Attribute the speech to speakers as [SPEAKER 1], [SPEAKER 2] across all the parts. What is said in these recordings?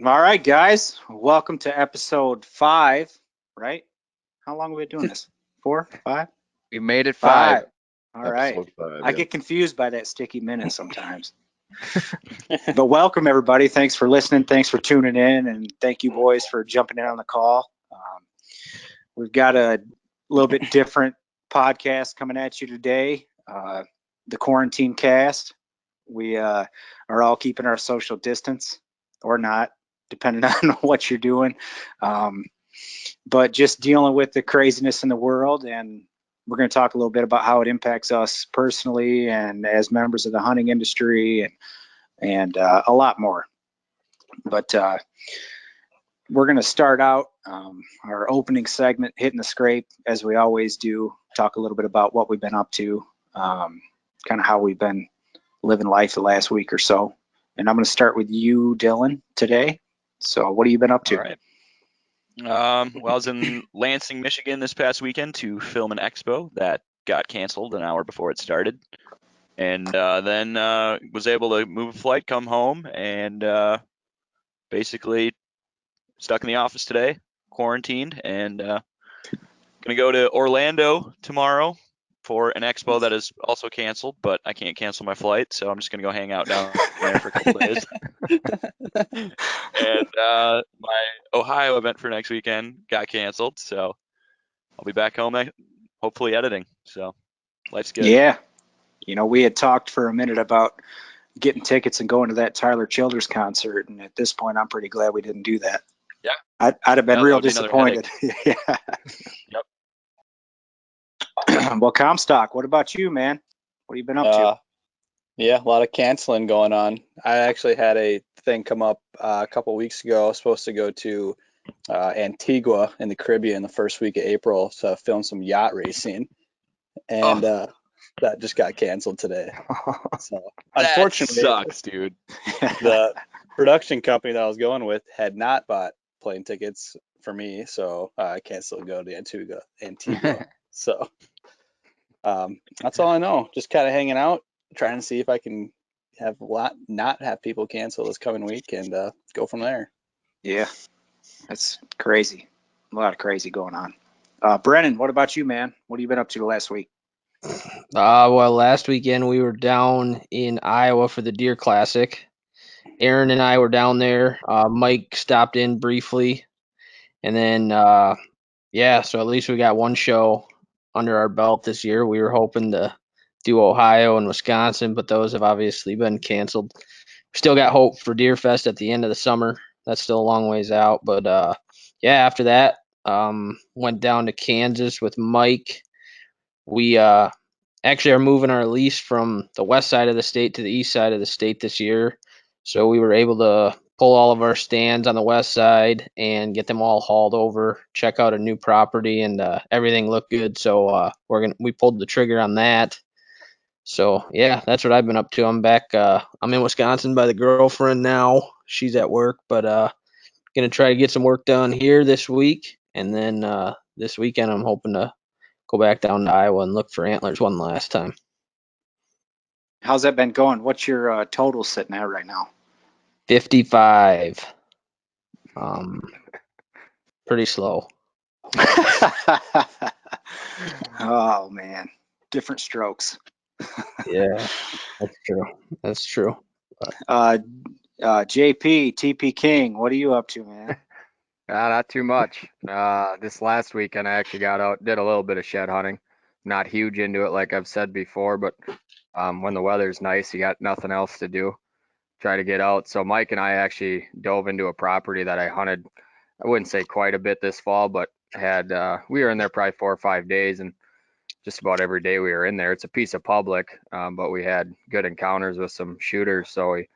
[SPEAKER 1] All right, guys. Welcome to episode 5, right? How long have we been doing this? 4, 5?
[SPEAKER 2] We made it 5.
[SPEAKER 1] 5. All right.
[SPEAKER 3] Episode 5,
[SPEAKER 1] I
[SPEAKER 3] yeah.
[SPEAKER 1] get confused by that sticky minute sometimes. But welcome, everybody. Thanks for listening. Thanks for tuning in. And thank you, boys, for jumping in on the call. We've got a little bit different podcast coming at you today, the quarantine cast. We are all keeping our social distance or not, depending on what you're doing. But just dealing with the craziness in the world, and we're going to talk a little bit about how it impacts us personally and as members of the hunting industry and a lot more. But we're going to start out our opening segment, hitting the scrape, as we always do, talk a little bit about what we've been up to, kind of how we've been living life the last week or so. And I'm going to start with you, Dylan, today. So what have you been up to?
[SPEAKER 2] All right. Well, I was in Lansing, Michigan this past weekend to film an expo that got canceled an hour before it started. And then was able to move a flight, come home, and basically stuck in the office today, quarantined, and going to go to Orlando tomorrow for an expo that is also canceled, but I can't cancel my flight, so I'm just going to go hang out down there for a couple days. And my Ohio event for next weekend got canceled, so I'll be back home hopefully editing. So life's good.
[SPEAKER 1] Yeah. You know, we had talked for a minute about getting tickets and going to that Tyler Childers concert, and at this point, I'm pretty glad we didn't do that.
[SPEAKER 2] Yeah.
[SPEAKER 1] I'd have been
[SPEAKER 2] Yeah,
[SPEAKER 1] real
[SPEAKER 2] that would be another
[SPEAKER 1] disappointed. Yeah.
[SPEAKER 2] Yep.
[SPEAKER 1] Well, Comstock, what about you, man? What have you been up to?
[SPEAKER 4] Yeah, a lot of canceling going on. I actually had a thing come up a couple weeks ago. I was supposed to go to Antigua in the Caribbean the first week of April to film some yacht racing, and that just got canceled today. So unfortunately,
[SPEAKER 2] That sucks, dude.
[SPEAKER 4] the production company that I was going with had not bought plane tickets for me, so I can't still go to Antigua. So that's all I know. Just kind of hanging out, trying to see if I can not have people cancel this coming week and go from there.
[SPEAKER 1] Yeah, that's crazy. A lot of crazy going on. Brennan, what about you, man? What have you been up to the last week?
[SPEAKER 5] Well, last weekend we were down in Iowa for the Deer Classic. Aaron and I were down there. Mike stopped in briefly, and then so at least we got one show under our belt this year. We were hoping to do Ohio and Wisconsin, but those have obviously been canceled. Still got hope for Deer Fest at the end of the summer. That's still a long ways out, but after that, went down to Kansas with Mike. We actually are moving our lease from the west side of the state to the east side of the state this year. So we were able to pull all of our stands on the west side and get them all hauled over, check out a new property, and everything looked good. So we pulled the trigger on that. So yeah, that's what I've been up to. I'm back. I'm in Wisconsin by the girlfriend now. She's at work, but gonna try to get some work done here this week, and then this weekend I'm hoping to go back down to Iowa and look for antlers one last time.
[SPEAKER 1] How's that been going? What's your total sitting at right now?
[SPEAKER 5] 55. Pretty slow.
[SPEAKER 1] Oh man, different strokes.
[SPEAKER 5] Yeah, that's true.
[SPEAKER 1] JP, TP King, what are you up to, man?
[SPEAKER 3] Not too much. This last weekend I actually got out, did a little bit of shed hunting. Not huge into it, like I've said before, but when the weather's nice, you got nothing else to do. Try to get out. So Mike and I actually dove into a property that I hunted, I wouldn't say quite a bit this fall, but we were in there probably 4 or 5 days, and just about every day we were in there. It's a piece of public, but we had good encounters with some shooters. So we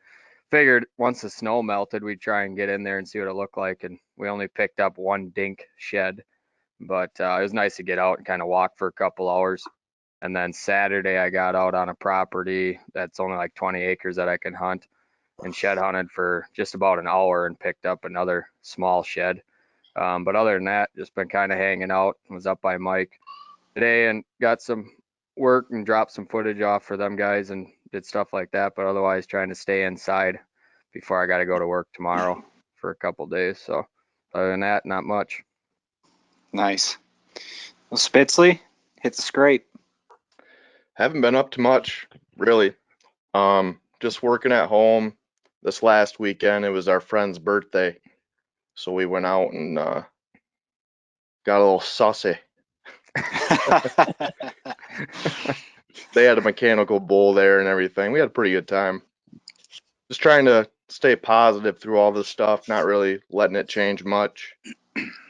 [SPEAKER 3] figured once the snow melted, we'd try and get in there and see what it looked like. And we only picked up one dink shed, but it was nice to get out and kind of walk for a couple hours. And then Saturday, I got out on a property that's only like 20 acres that I can hunt, and shed hunted for just about an hour and picked up another small shed. But other than that, just been kind of hanging out. Was up by Mike today and got some work and dropped some footage off for them guys and did stuff like that. But otherwise, trying to stay inside before I got to go to work tomorrow for a couple days. So other than that, not much.
[SPEAKER 1] Nice. Well, Spitzley, hit the scrape.
[SPEAKER 6] Haven't been up to much, really. Just working at home. This last weekend, it was our friend's birthday, so we went out and got a little saucy. They had a mechanical bull there and everything. We had a pretty good time. Just trying to stay positive through all this stuff, not really letting it change much.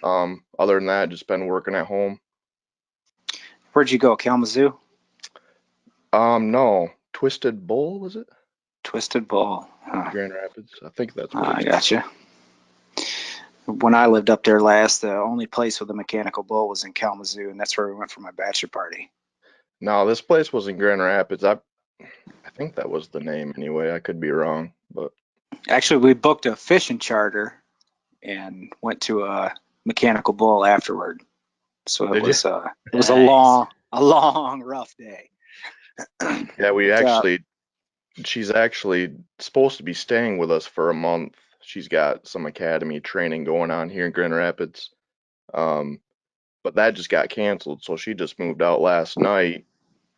[SPEAKER 6] Other than that, just been working at home.
[SPEAKER 1] Where'd you go, Kalamazoo?
[SPEAKER 6] No, Twisted Bull, was it?
[SPEAKER 1] Twisted Bull. Huh.
[SPEAKER 6] Grand Rapids. I think that's what
[SPEAKER 1] I
[SPEAKER 6] it's
[SPEAKER 1] gotcha. When I lived up there last, the only place with a mechanical bull was in Kalamazoo, and that's where we went for my bachelor party.
[SPEAKER 6] No, this place was in Grand Rapids. I think that was the name anyway. I could be wrong, but
[SPEAKER 1] Actually, we booked a fishing charter and went to a mechanical bull afterward. So it
[SPEAKER 6] Did you?
[SPEAKER 1] was it was
[SPEAKER 2] Nice.
[SPEAKER 1] a long, rough day.
[SPEAKER 6] yeah, we
[SPEAKER 1] But,
[SPEAKER 6] actually, she's actually supposed to be staying with us for a month. She's got some academy training going on here in Grand Rapids. But that just got canceled, so she just moved out last night,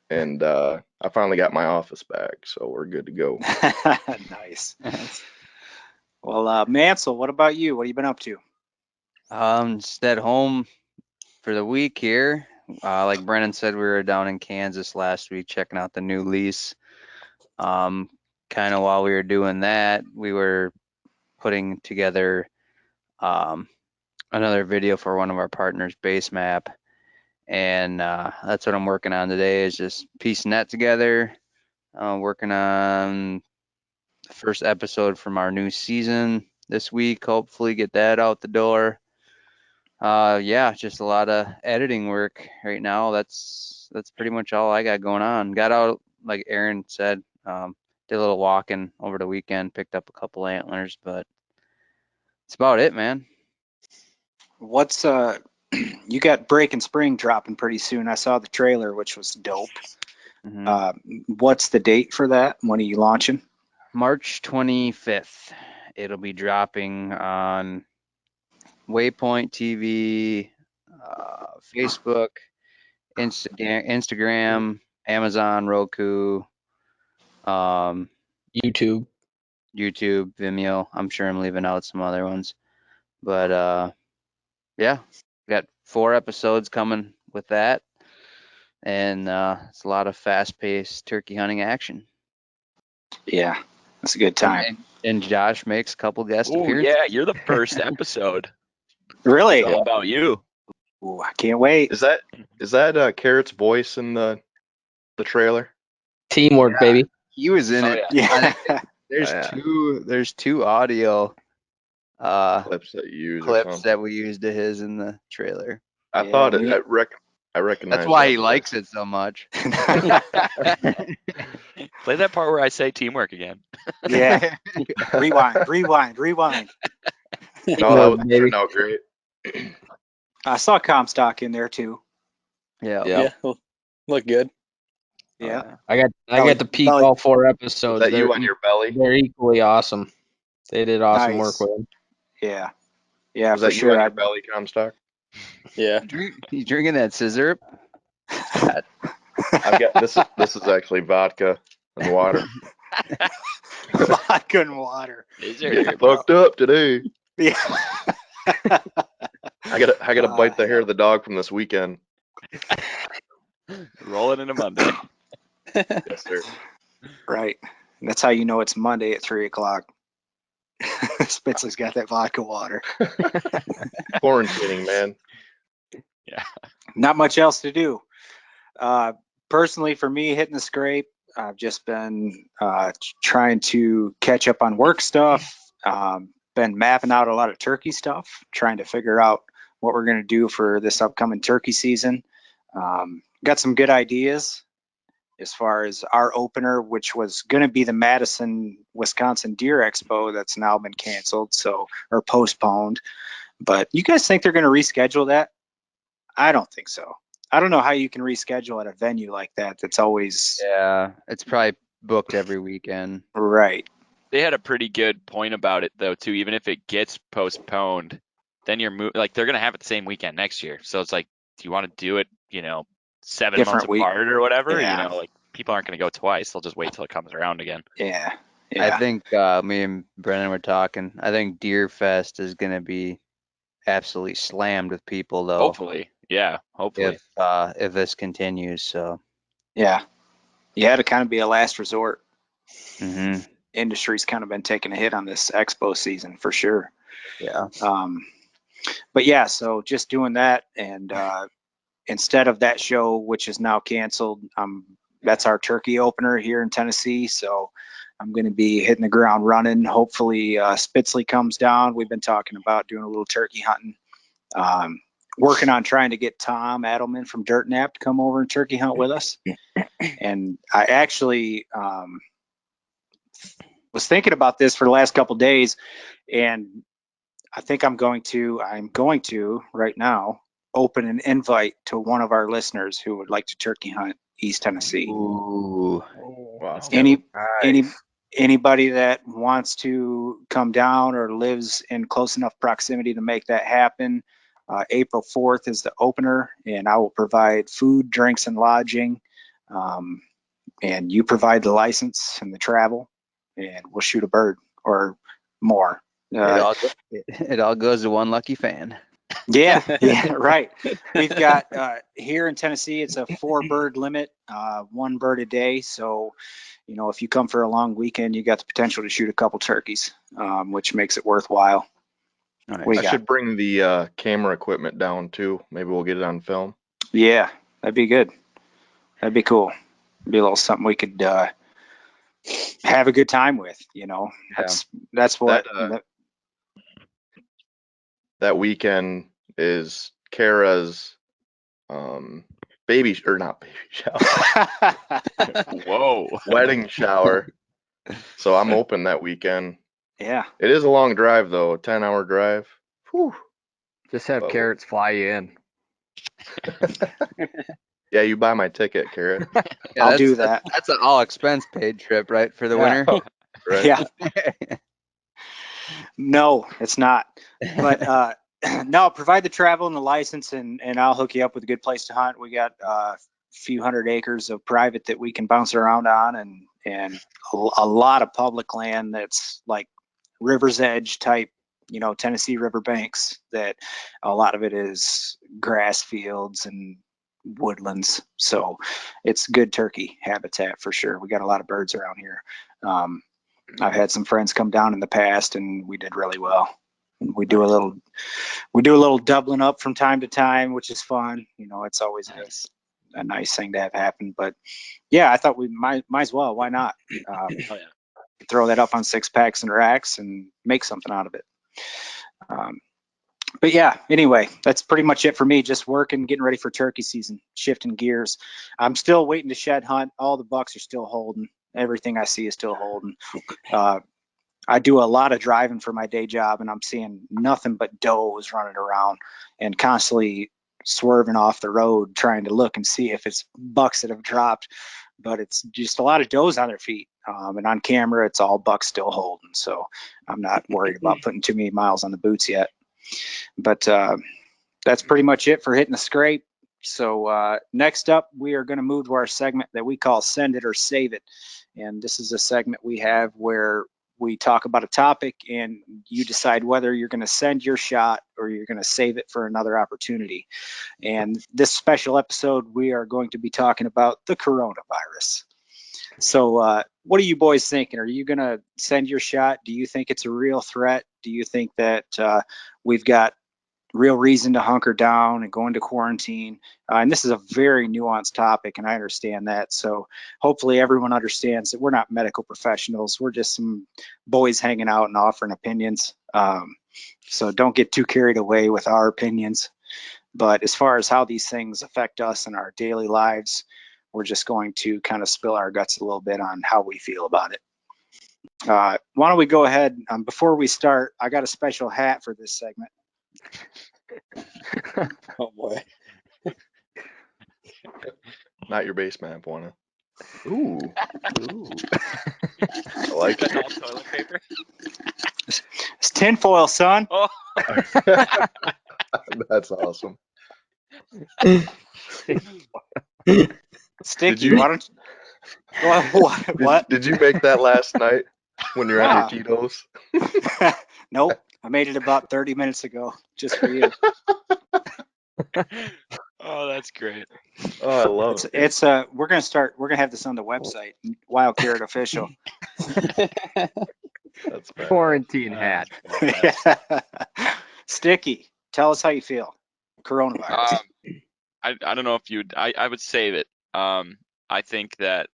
[SPEAKER 6] and I finally got my office back, so we're good to go.
[SPEAKER 1] nice. Well, Mansell, what about you? What have you been up to?
[SPEAKER 7] Just at home for the week here. Like Brennan said, we were down in Kansas last week checking out the new lease. Kind of while we were doing that, we were putting together another video for one of our partners, Base Map, and that's what I'm working on today. Is just piecing that together. Working on the first episode from our new season this week. Hopefully, get that out the door. Yeah, just a lot of editing work right now. That's pretty much all I got going on. Got out, like Aaron said, did a little walking over the weekend, picked up a couple antlers, but that's about it, man.
[SPEAKER 1] What's you got Breaking Spring dropping pretty soon. I saw the trailer, which was dope. What's the date for that? When are you launching?
[SPEAKER 7] March 25th. It'll be dropping on Waypoint TV, Facebook, Instagram, Amazon, Roku,
[SPEAKER 5] YouTube.
[SPEAKER 7] YouTube, Vimeo. I'm sure I'm leaving out some other ones, but yeah, got 4 episodes coming with that, and it's a lot of fast-paced turkey hunting action.
[SPEAKER 1] Yeah, that's a good time.
[SPEAKER 7] And Josh makes a couple guest
[SPEAKER 2] Oh
[SPEAKER 7] appearances.
[SPEAKER 2] yeah, you're the first episode.
[SPEAKER 1] Really?
[SPEAKER 2] It's all about you.
[SPEAKER 1] Ooh, I can't wait.
[SPEAKER 6] Is that Carrot's voice in the trailer?
[SPEAKER 5] Teamwork, baby.
[SPEAKER 7] He was in
[SPEAKER 2] Oh,
[SPEAKER 7] it.
[SPEAKER 2] yeah.
[SPEAKER 7] I think there's
[SPEAKER 6] Yeah.
[SPEAKER 7] there's two audio
[SPEAKER 6] Clips that you use or
[SPEAKER 7] clips
[SPEAKER 6] something.
[SPEAKER 7] that we used of his in the trailer.
[SPEAKER 6] I
[SPEAKER 1] Yeah,
[SPEAKER 6] thought
[SPEAKER 1] me-
[SPEAKER 6] I recognize.
[SPEAKER 7] That's why
[SPEAKER 6] that
[SPEAKER 7] he
[SPEAKER 6] voice.
[SPEAKER 7] likes it so much.
[SPEAKER 2] Play that part where I say teamwork again.
[SPEAKER 1] Yeah. Rewind.
[SPEAKER 6] No,
[SPEAKER 5] Teamwork,
[SPEAKER 6] that
[SPEAKER 5] baby.
[SPEAKER 6] turned out great.
[SPEAKER 1] I saw Comstock in there too.
[SPEAKER 7] Yeah.
[SPEAKER 4] Yeah, look good.
[SPEAKER 1] Yeah.
[SPEAKER 5] I got to peek
[SPEAKER 1] Belly-
[SPEAKER 5] all 4
[SPEAKER 6] Was
[SPEAKER 5] episodes.
[SPEAKER 6] that you
[SPEAKER 5] They're-
[SPEAKER 6] on your belly?
[SPEAKER 5] They're equally awesome. They did awesome
[SPEAKER 1] Nice.
[SPEAKER 5] work with them.
[SPEAKER 1] Yeah. Yeah,
[SPEAKER 6] Was
[SPEAKER 1] for
[SPEAKER 6] that you
[SPEAKER 1] sure.
[SPEAKER 6] on your belly, Comstock?
[SPEAKER 4] Yeah.
[SPEAKER 7] He's drinking that scissor.
[SPEAKER 6] I've got this is actually vodka and water.
[SPEAKER 1] Vodka and water.
[SPEAKER 2] Is
[SPEAKER 6] Getting
[SPEAKER 2] there?
[SPEAKER 6] fucked up today.
[SPEAKER 1] Yeah.
[SPEAKER 6] I gotta bite the hair of the dog from this weekend.
[SPEAKER 2] Rolling into Monday.
[SPEAKER 6] Yes, sir.
[SPEAKER 1] Right. And that's how you know it's Monday at 3:00. Spitzley's got that vodka water.
[SPEAKER 6] Quarantining, man.
[SPEAKER 1] Not much else to do. Personally, for me, hitting the scrape, I've just been trying to catch up on work stuff. Been mapping out a lot of turkey stuff, trying to figure out what we're going to do for this upcoming turkey season. Got some good ideas as far as our opener, which was going to be the Madison, Wisconsin Deer Expo that's now been canceled, or postponed. But you guys think they're going to reschedule that? I don't think so. I don't know how you can reschedule at a venue like that. That's always
[SPEAKER 7] Yeah, it's probably booked every weekend.
[SPEAKER 1] right.
[SPEAKER 2] they had a pretty good point about it though too. Even if it gets postponed, then you're like they're gonna have it the same weekend next year. So it's like, do you want to do it? 7 months
[SPEAKER 1] Different week.
[SPEAKER 2] apart or whatever.
[SPEAKER 1] Yeah.
[SPEAKER 2] Like people aren't gonna go twice. They'll just wait till it comes around again.
[SPEAKER 1] Yeah.
[SPEAKER 7] I think me and Brennan were talking. I think Deer Fest is going to be absolutely slammed with people, though.
[SPEAKER 2] Hopefully, yeah. Hopefully,
[SPEAKER 7] if this continues. So.
[SPEAKER 1] Yeah. To kind of be a last resort.
[SPEAKER 7] Mm-hmm.
[SPEAKER 1] Industry's kind of been taking a hit on this expo season for sure.
[SPEAKER 7] Yeah.
[SPEAKER 1] But yeah, so just doing that, and instead of that show, which is now canceled, that's our turkey opener here in Tennessee. So I'm going to be hitting the ground running. Hopefully Spitzley comes down. We've been talking about doing a little turkey hunting. Working on trying to get Tom Adelman from Dirt Nap to come over and turkey hunt with us. And I actually was thinking about this for the last couple of days, and I think I'm going to right now open an invite to one of our listeners who would like to turkey hunt East Tennessee.
[SPEAKER 7] Ooh.
[SPEAKER 6] Wow.
[SPEAKER 1] Anybody that wants to come down or lives in close enough proximity to make that happen. April 4th is the opener, and I will provide food, drinks, and lodging. And you provide the license and the travel, and we'll shoot a bird or more.
[SPEAKER 7] It all goes to one lucky fan.
[SPEAKER 1] Yeah, right. We've got here in Tennessee, it's a 4-bird limit, 1 bird a day. So, if you come for a long weekend, you got the potential to shoot a couple turkeys, which makes it worthwhile.
[SPEAKER 7] Nice.
[SPEAKER 6] I should bring the camera equipment down too. Maybe we'll get it on film.
[SPEAKER 1] Yeah, that'd be good. That'd be cool. It'd be a little something we could have a good time with. That's what.
[SPEAKER 6] That weekend is Kara's baby or not baby shower.
[SPEAKER 2] Whoa.
[SPEAKER 6] Wedding shower. So I'm open that weekend.
[SPEAKER 1] Yeah.
[SPEAKER 6] It is a long drive though, a 10-hour drive. Whew.
[SPEAKER 3] Just have Carrots fly you in.
[SPEAKER 6] Yeah, you buy my ticket, Carrot.
[SPEAKER 7] Yeah,
[SPEAKER 1] I'll do that.
[SPEAKER 7] That's an all expense paid trip, right, for the winter?
[SPEAKER 6] Right?
[SPEAKER 1] Yeah. No, it's not. But no, provide the travel and the license, and I'll hook you up with a good place to hunt. We got a few hundred acres of private that we can bounce around on, and a lot of public land that's like river's edge type, Tennessee river banks, that a lot of it is grass fields and woodlands. So it's good turkey habitat for sure. We got a lot of birds around here. I've had some friends come down in the past, and we did really well. We do a little doubling up from time to time, which is fun. It's always a nice thing to have happen. But yeah, I thought we might as well. Why not? Throw that up on 6-packs and racks and make something out of it. But yeah, anyway, that's pretty much it for me. Just working, getting ready for turkey season, shifting gears. I'm still waiting to shed hunt. All the bucks are still holding. Everything I see is still holding. I do a lot of driving for my day job, and I'm seeing nothing but does running around and constantly swerving off the road trying to look and see if it's bucks that have dropped. But it's just a lot of does on their feet. And on camera, it's all bucks still holding. So I'm not worried about putting too many miles on the boots yet. But that's pretty much it for hitting the scrape. So next up, we are going to move to our segment that we call Send It or Save It. And this is a segment we have where we talk about a topic and you decide whether you're going to send your shot or you're going to save it for another opportunity. And this special episode, we are going to be talking about the coronavirus. So what are you boys thinking? Are you going to send your shot? Do you think it's a real threat? Do you think that we've got real reason to hunker down and go into quarantine? And this is a very nuanced topic, and I understand that. So hopefully everyone understands that we're not medical professionals. We're just some boys hanging out and offering opinions. So don't get too carried away with our opinions. But as far as how these things affect us in our daily lives, we're just going to kind of spill our guts a little bit on how we feel about it. Why don't we go ahead? Before we start, I got a special hat for this segment.
[SPEAKER 4] Oh boy.
[SPEAKER 6] Not your base map, wanna. Ooh,
[SPEAKER 5] Ooh.
[SPEAKER 6] I like
[SPEAKER 2] That's
[SPEAKER 6] it.
[SPEAKER 2] all toilet paper.
[SPEAKER 1] It's tinfoil, son.
[SPEAKER 2] Oh,
[SPEAKER 6] That's awesome.
[SPEAKER 1] Sticky.
[SPEAKER 6] you-
[SPEAKER 1] Why don't you? What?
[SPEAKER 6] Did you make that last night when you're on your
[SPEAKER 1] Nah.
[SPEAKER 6] Tito's?
[SPEAKER 1] Nope. I made it about 30 minutes ago, just for you.
[SPEAKER 2] oh, that's great.
[SPEAKER 6] Oh, I love it.
[SPEAKER 1] It's we're gonna have this on the website, Wild Carrot Official.
[SPEAKER 6] That's bad.
[SPEAKER 3] Quarantine hat.
[SPEAKER 1] Sticky. Tell us how you feel. Coronavirus.
[SPEAKER 2] I don't know if you'd. I would save it. I think that.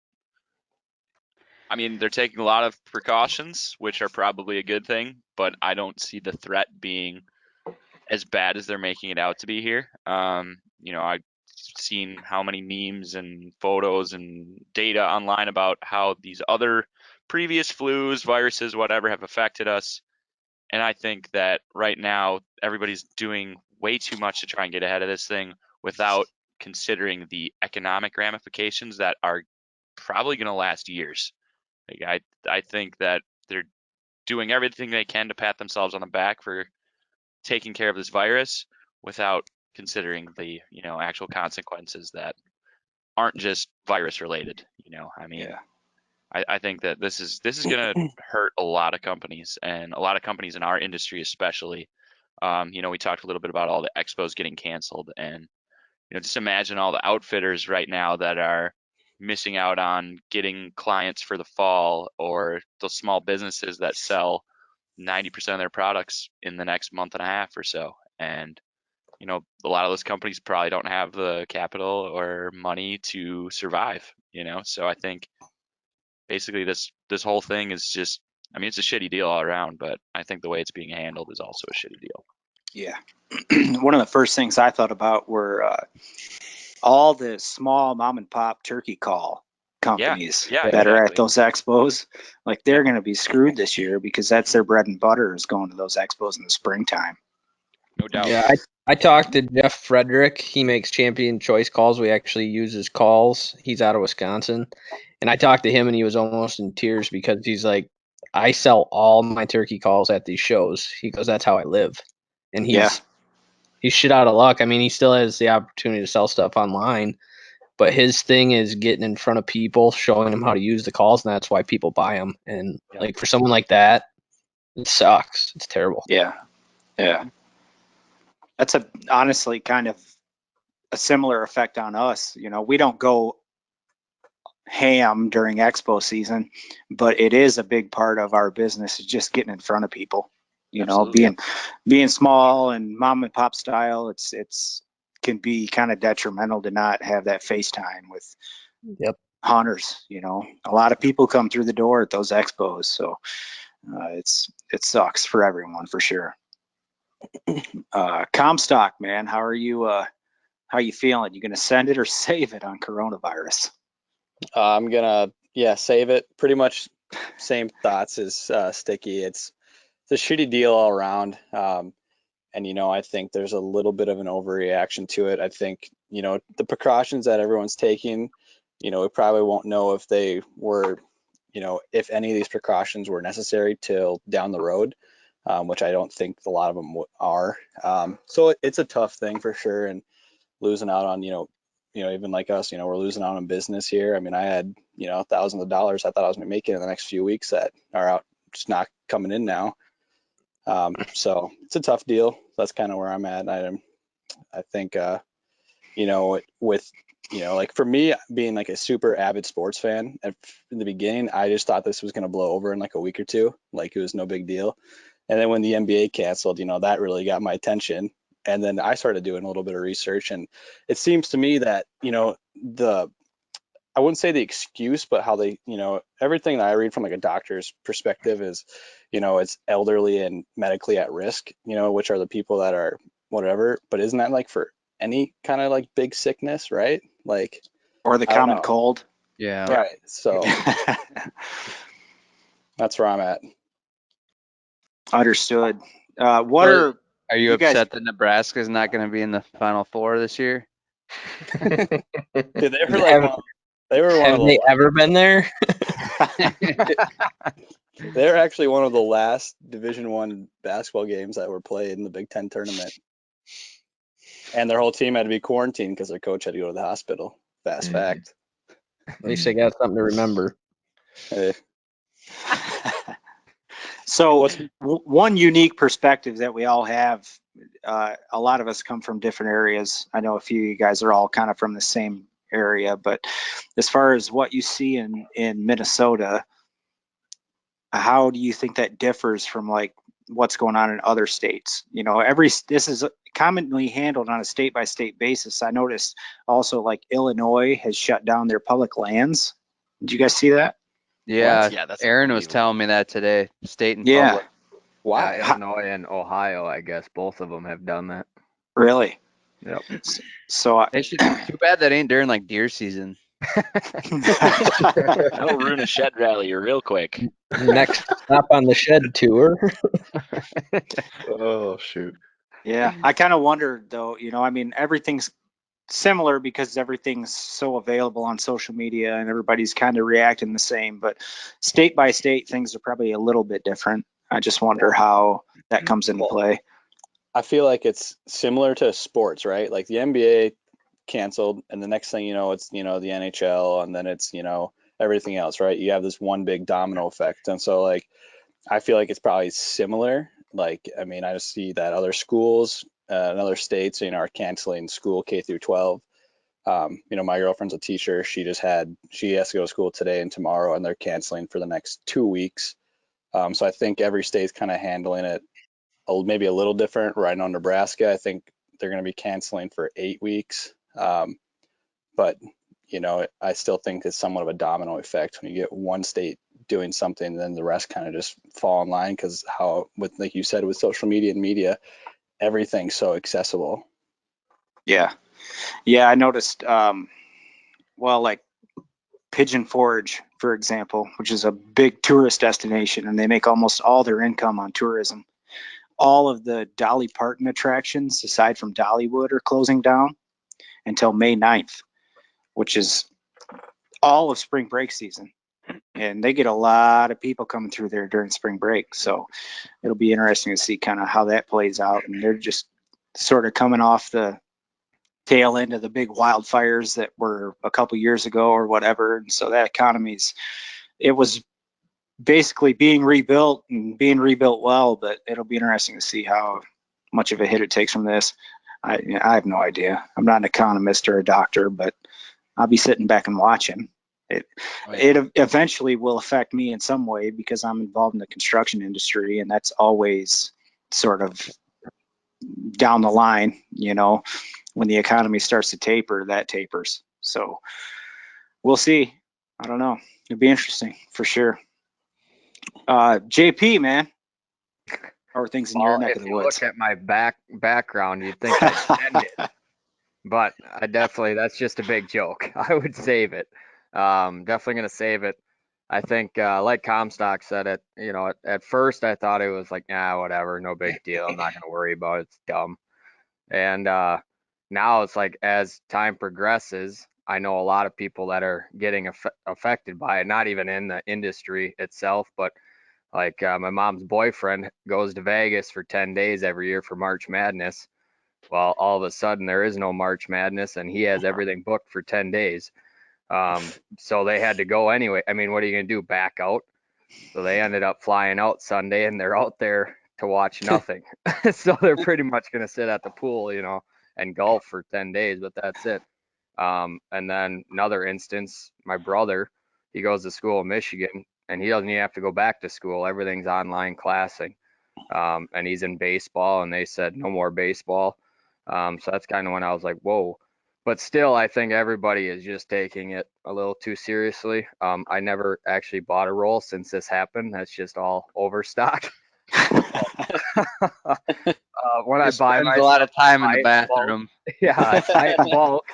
[SPEAKER 2] I mean, they're taking a lot of precautions, which are probably a good thing, but I don't see the threat being as bad as they're making it out to be here. I've seen how many memes and photos and data online about how these other previous flus, viruses, whatever, have affected us. And I think that right now everybody's doing way too much to try and get ahead of this thing without considering the economic ramifications that are probably going to last years. Like, I think that they're doing everything they can to pat themselves on the back for taking care of this virus without considering the actual consequences that aren't just virus related. I mean,
[SPEAKER 1] Yeah.
[SPEAKER 2] I think that this is going to hurt a lot of companies, and a lot of companies in our industry especially. We talked a little bit about all the expos getting canceled, and just imagine all the outfitters right now that are missing out on getting clients for the fall, or those small businesses that sell 90% of their products in the next month and a half or so. And a lot of those companies probably don't have the capital or money to survive. So I think basically this whole thing is just, I mean, it's a shitty deal all around, but I think the way it's being handled is also a shitty deal.
[SPEAKER 1] Yeah. One of the first things I thought about were all the small mom and pop turkey call companies
[SPEAKER 2] Yeah,
[SPEAKER 1] that are at
[SPEAKER 2] exactly.
[SPEAKER 1] those expos. Like, they're going to be screwed this year because that's their bread and butter, is going to those expos in the springtime.
[SPEAKER 2] No doubt.
[SPEAKER 5] Yeah, I talked to Jeff Frederick. He makes Champion Choice calls. We actually use his calls. He's out of Wisconsin. And I talked to him, and he was almost in tears because he's like, I sell all my turkey calls at these shows. He goes, that's how I live. And he's shit out of luck. I mean, he still has the opportunity to sell stuff online, but his thing is getting in front of people, showing them how to use the calls, and that's why people buy them. And like, for someone like that, it sucks. It's terrible.
[SPEAKER 1] Yeah. That's honestly kind of a similar effect on us. We don't go ham during expo season, but it is a big part of our business, is just getting in front of people.
[SPEAKER 2] Absolutely.
[SPEAKER 1] Being small and mom and pop style, it's can be kind of detrimental to not have that FaceTime with hunters. A lot of people come through the door at those expos, so it sucks for everyone, for sure. Comstock, man, how are you? How you feeling? You gonna send it or save it on coronavirus?
[SPEAKER 4] I'm gonna save it. Pretty much same thoughts as Sticky. It's a shitty deal all around. And I think there's a little bit of an overreaction to it. I think the precautions that everyone's taking, we probably won't know if they were, if any of these precautions were necessary till down the road, which I don't think a lot of them are. So it's a tough thing for sure, and losing out on even like us, we're losing out on business here. I mean, I had thousands of dollars I thought I was gonna make it in the next few weeks that are out, just not coming in now. So it's a tough deal. That's kind of where I'm at. I think with like, for me, being like a super avid sports fan, in the beginning I just thought this was gonna blow over in like a week or two, like it was no big deal. And then when the NBA canceled, that really got my attention. And then I started doing a little bit of research, and it seems to me that I wouldn't say the excuse, but how they, everything that I read from like a doctor's perspective is, it's elderly and medically at risk, which are the people that are whatever. But isn't that like for any kind of like big sickness, right? Like,
[SPEAKER 1] Or the
[SPEAKER 4] I don't
[SPEAKER 1] common
[SPEAKER 4] know.
[SPEAKER 1] cold?
[SPEAKER 7] Yeah.
[SPEAKER 4] Right. So that's where I'm at.
[SPEAKER 1] Understood. What
[SPEAKER 7] Well,
[SPEAKER 1] are
[SPEAKER 7] you
[SPEAKER 1] you guys?
[SPEAKER 7] upset that Nebraska's not going to be in the Final Four this year?
[SPEAKER 4] Dude, they were
[SPEAKER 5] They
[SPEAKER 4] like
[SPEAKER 5] haven't-
[SPEAKER 4] They were one
[SPEAKER 5] Have
[SPEAKER 4] of
[SPEAKER 5] they
[SPEAKER 4] the.
[SPEAKER 5] ever been there?
[SPEAKER 4] They're actually one of the last Division I basketball games that were played in the Big Ten tournament, and their whole team had to be quarantined because their coach had to go to the hospital. Fast fact.
[SPEAKER 5] At least they got something to remember.
[SPEAKER 4] Hey,
[SPEAKER 1] So
[SPEAKER 4] what's
[SPEAKER 1] one unique perspective that we all have, a lot of us come from different areas. I know a few of you guys are all kind of from the same area, but as far as what you see in Minnesota, how do you think that differs from like what's going on in other states? You know, this is commonly handled on a state by state basis. I noticed also like Illinois has shut down their public lands. Did you guys see that?
[SPEAKER 7] Yeah,
[SPEAKER 2] Yeah, that's
[SPEAKER 7] Aaron was
[SPEAKER 2] unbelievable.
[SPEAKER 7] telling me that today. State and
[SPEAKER 1] Yeah.
[SPEAKER 7] public.
[SPEAKER 4] why?
[SPEAKER 3] Illinois and Ohio, I guess both of them have done that.
[SPEAKER 1] Really?
[SPEAKER 3] Yep.
[SPEAKER 1] So
[SPEAKER 7] They should. Too bad that ain't during like deer season.
[SPEAKER 2] That'll ruin a shed rally real quick.
[SPEAKER 5] Next stop on the shed tour.
[SPEAKER 6] Oh shoot.
[SPEAKER 1] yeah, I kind of wonder though, you know, I mean, everything's similar because everything's so available on social media and everybody's kind of reacting the same, but state by state, things are probably a little bit different. I just wonder how that comes into play.
[SPEAKER 4] I feel like it's similar to sports, right? Like the NBA canceled, and the next thing you know, it's the NHL, and then it's everything else, right? You have this one big domino effect, and so like I feel like it's probably similar. Like I mean, I just see that other schools in other states, are canceling school K through 12. My girlfriend's a teacher. She has to go to school today and tomorrow, and they're canceling for the next 2 weeks. So I think every state's kind of handling it maybe a little different. Right now, Nebraska, I think they're going to be canceling for 8 weeks. But I still think it's somewhat of a domino effect when you get one state doing something, then the rest kind of just fall in line because like you said, with social media and media, everything's so accessible.
[SPEAKER 1] Yeah, I noticed. Like Pigeon Forge, for example, which is a big tourist destination, and they make almost all their income on tourism. All of the Dolly Parton attractions, aside from Dollywood, are closing down until May 9th, which is all of spring break season. And they get a lot of people coming through there during spring break. So it'll be interesting to see kind of how that plays out. And they're just sort of coming off the tail end of the big wildfires that were a couple years ago or whatever. And so that it was basically being rebuilt and being rebuilt well, but it'll be interesting to see how much of a hit it takes from this. I have no idea. I'm not an economist or a doctor, but I'll be sitting back and watching. It eventually will affect me in some way because I'm involved in the construction industry, and that's always sort of down the line, when the economy starts to taper, that tapers. So we'll see. I don't know. It'll be interesting for sure. JP, man, how are things in your neck
[SPEAKER 3] If
[SPEAKER 1] of the
[SPEAKER 3] you
[SPEAKER 1] woods?
[SPEAKER 3] look at my background, you'd think I'd end it. But that's just a big joke. I would save it. Definitely going to save it. I think, like Comstock said it, at first I thought it was like, nah, whatever, no big deal. I'm not going to worry about it. It's dumb. And now it's like, as time progresses, I know a lot of people that are getting affected by it, not even in the industry itself, but like my mom's boyfriend goes to Vegas for 10 days every year for March Madness. Well, all of a sudden there is no March Madness and he has everything booked for 10 days. So they had to go anyway. I mean, what are you going to do? Back out? So they ended up flying out Sunday and they're out there to watch nothing. So they're pretty much going to sit at the pool, and golf for 10 days, but that's it. And then another instance, my brother, he goes to school in Michigan and he doesn't even have to go back to school. Everything's online classing. And he's in baseball and they said no more baseball. So that's kind of when I was like, whoa. But still, I think everybody is just taking it a little too seriously. I never actually bought a roll since this happened. That's just all overstock. When I buy
[SPEAKER 7] Spends a lot of time in the
[SPEAKER 3] bulk.
[SPEAKER 7] bathroom.
[SPEAKER 3] Yeah, I buy it in bulk.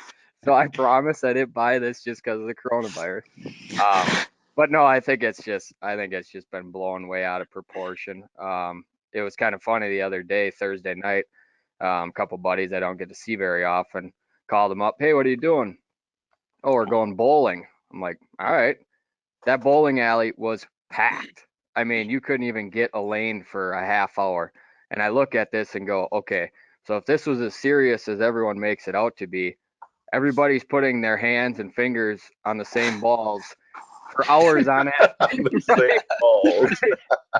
[SPEAKER 3] So I promise I didn't buy this just because of the coronavirus. But no, I think it's just been blown way out of proportion. It was kind of funny the other day, Thursday night. A couple buddies I don't get to see very often called them up. Hey, what are you doing? Oh, we're going bowling. I'm like, all right. That bowling alley was packed. I mean, you couldn't even get a lane for a half hour. And I look at this and go, okay, so if this was as serious as everyone makes it out to be, everybody's putting their hands and fingers on the same balls for hours on end.
[SPEAKER 6] The same balls.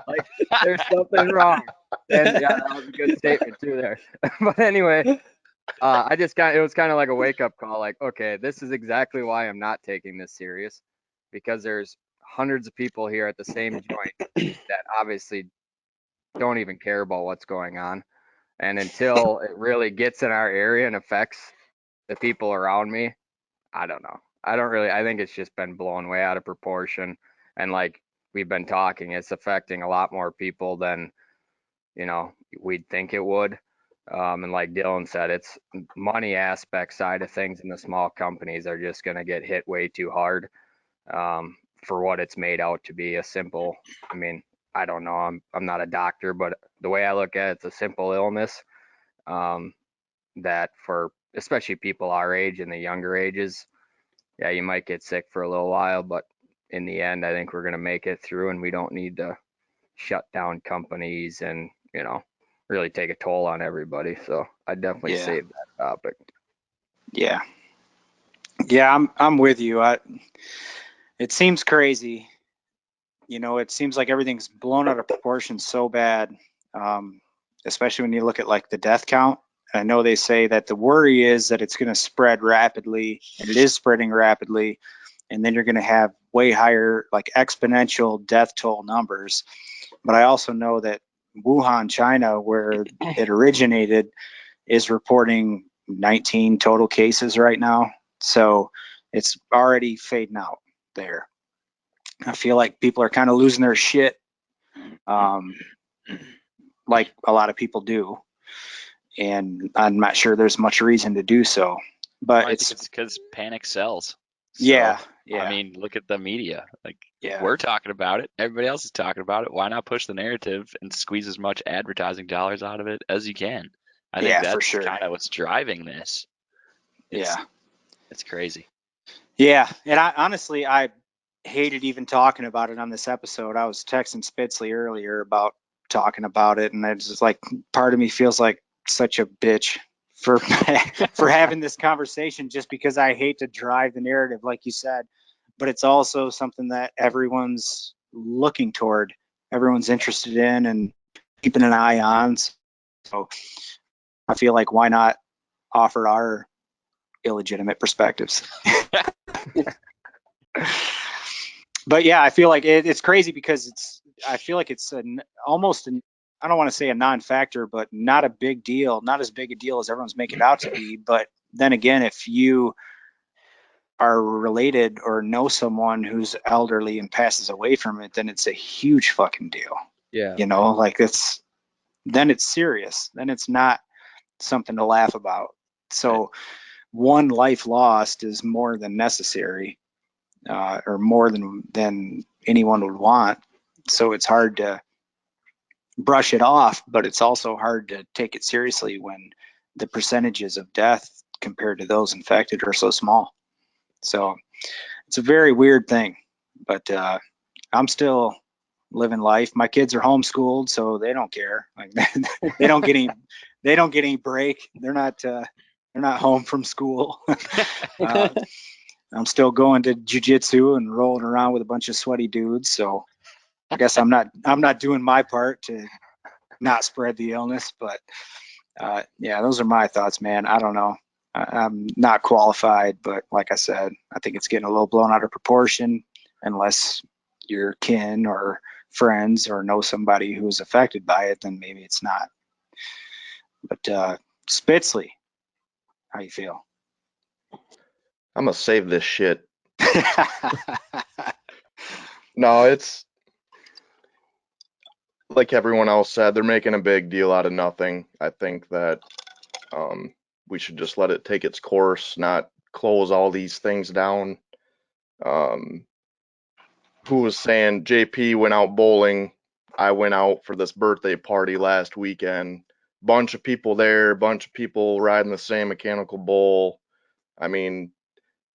[SPEAKER 3] Like, there's something wrong. And yeah, that was a good statement too there. But anyway, it was kind of like a wake up call. Like, okay, this is exactly why I'm not taking this serious, because there's hundreds of people here at the same joint that obviously don't even care about what's going on. And until it really gets in our area and affects the people around me, I don't know. I think it's just been blown way out of proportion. And like we've been talking, it's affecting a lot more people than, we'd think it would. And like Dylan said, it's money aspect side of things, and the small companies are just going to get hit way too hard for what it's made out to be. I mean, I don't know. I'm not a doctor, but the way I look at it, it's a simple illness that for especially people our age and the younger ages, yeah, you might get sick for a little while, but in the end, I think we're going to make it through, and we don't need to shut down companies and, really take a toll on everybody. So I definitely
[SPEAKER 1] Yeah.
[SPEAKER 3] save that topic.
[SPEAKER 1] Yeah. Yeah, I'm with you. It seems crazy. It seems like everything's blown out of proportion so bad, especially when you look at like the death count. I know they say that the worry is that it's going to spread rapidly, and it is spreading rapidly, and then you're going to have way higher, like exponential death toll numbers. But I also know that Wuhan, China, where it originated, is reporting 19 total cases right now. So it's already fading out there. I feel like people are kind of losing their shit, like a lot of people do. And I'm not sure there's much reason to do so. But
[SPEAKER 2] I think it's because panic sells. So,
[SPEAKER 1] yeah.
[SPEAKER 2] I mean, look at the media. Like,
[SPEAKER 1] Yeah.
[SPEAKER 2] we're talking about it. Everybody else is talking about it. Why not push the narrative and squeeze as much advertising dollars out of it as you can? I think
[SPEAKER 1] Yeah,
[SPEAKER 2] that's
[SPEAKER 1] for sure.
[SPEAKER 2] kind of what's driving this. It's crazy.
[SPEAKER 1] Yeah. And I hated even talking about it on this episode. I was texting Spitzley earlier about talking about it, and it's just like part of me feels like such a bitch for for having this conversation, just because I hate to drive the narrative, like you said. But it's also something that everyone's looking toward, everyone's interested in, and keeping an eye on. So I feel like, why not offer our illegitimate perspectives? But yeah, I feel like it's crazy because I feel like it's almost I don't want to say a non-factor, but not a big deal, not as big a deal as everyone's making it out to be. But then again, if you are related or know someone who's elderly and passes away from it, then it's a huge fucking deal.
[SPEAKER 7] Yeah.
[SPEAKER 1] Like then it's serious. Then it's not something to laugh about. So one life lost is more than necessary, or more than anyone would want. So it's hard to brush it off, but it's also hard to take it seriously when the percentages of death compared to those infected are so small. So it's a very weird thing, but I'm still living life. My kids are homeschooled, so they don't care. Like, they don't get any break. They're not home from school. I'm still going to jiu-jitsu and rolling around with a bunch of sweaty dudes. So I guess I'm not doing my part to not spread the illness. But yeah, those are my thoughts, man. I don't know. I'm not qualified, but like I said, I think it's getting a little blown out of proportion, unless you're kin or friends or know somebody who's affected by it, then maybe it's not. But Spitzley, how you feel?
[SPEAKER 6] I'm gonna save this shit. No, it's like everyone else said, they're making a big deal out of nothing. I think that we should just let it take its course, not close all these things down. Who was saying JP went out bowling? I went out for this birthday party last weekend. Bunch of people there, bunch of people riding the same mechanical bull. I mean,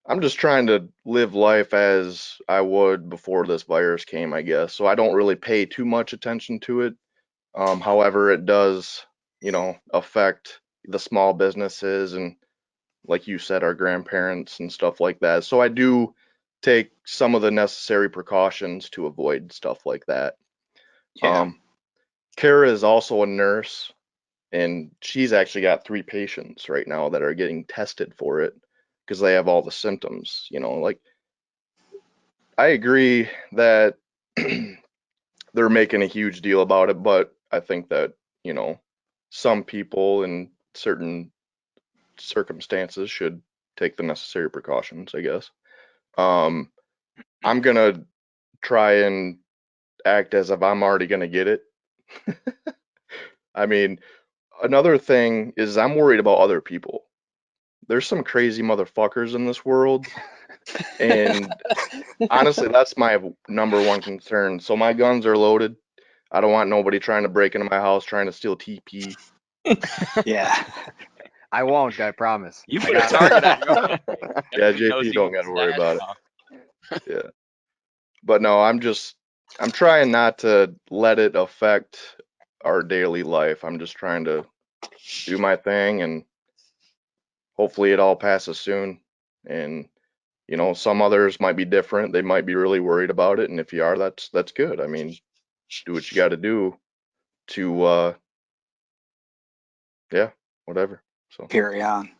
[SPEAKER 6] I'm just trying to live life as I would before this virus came, I guess. So I don't really pay too much attention to it. However, it does, affect the small businesses and, like you said, our grandparents and stuff like that. So I do take some of the necessary precautions to avoid stuff like that.
[SPEAKER 1] Yeah.
[SPEAKER 6] Kara is also a nurse, and she's actually got 3 patients right now that are getting tested for it because they have all the symptoms. Like, I agree that they're making a huge deal about it, but I think that, some people in certain circumstances should take the necessary precautions, I guess. I'm gonna try and act as if I'm already gonna get it. I mean, another thing is I'm worried about other people. There's some crazy motherfuckers in this world, and honestly, that's my number one concern. So my guns are loaded. I don't want nobody trying to break into my house, trying to steal TP.
[SPEAKER 1] Yeah.
[SPEAKER 3] I won't, I promise.
[SPEAKER 2] You
[SPEAKER 3] I
[SPEAKER 2] put a
[SPEAKER 3] got
[SPEAKER 2] target on your own.
[SPEAKER 6] Yeah,
[SPEAKER 2] Everybody knows
[SPEAKER 6] JP
[SPEAKER 2] you
[SPEAKER 6] don't
[SPEAKER 2] can
[SPEAKER 6] got to worry
[SPEAKER 2] stash
[SPEAKER 6] about it.
[SPEAKER 2] now.
[SPEAKER 6] Yeah. But no, I'm trying not to let it affect our daily life. I'm just trying to do my thing, and hopefully it all passes soon. And some others might be different. They might be really worried about it, and if you are, that's good. I mean, do what you got to do to yeah, whatever. So
[SPEAKER 1] Carry on.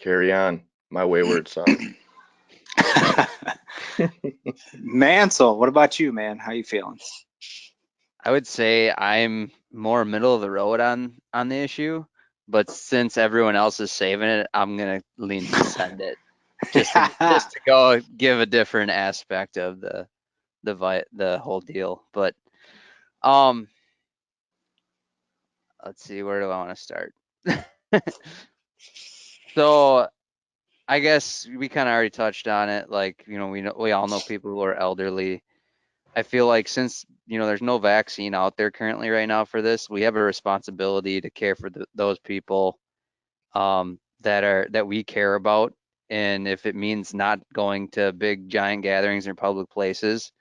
[SPEAKER 6] carry on, my wayward son.
[SPEAKER 1] Mansell, what about you, man? How you feeling?
[SPEAKER 7] I would say I'm more middle of the road on the issue, but since everyone else is saving it, I'm gonna lean to send it just to go give a different aspect of the whole deal. But let's see, where do I want to start? So I guess we kind of already touched on it. Like, we all know people who are elderly. I feel like since, there's no vaccine out there currently right now for this, we have a responsibility to care for those people that we care about. And if it means not going to big giant gatherings or public places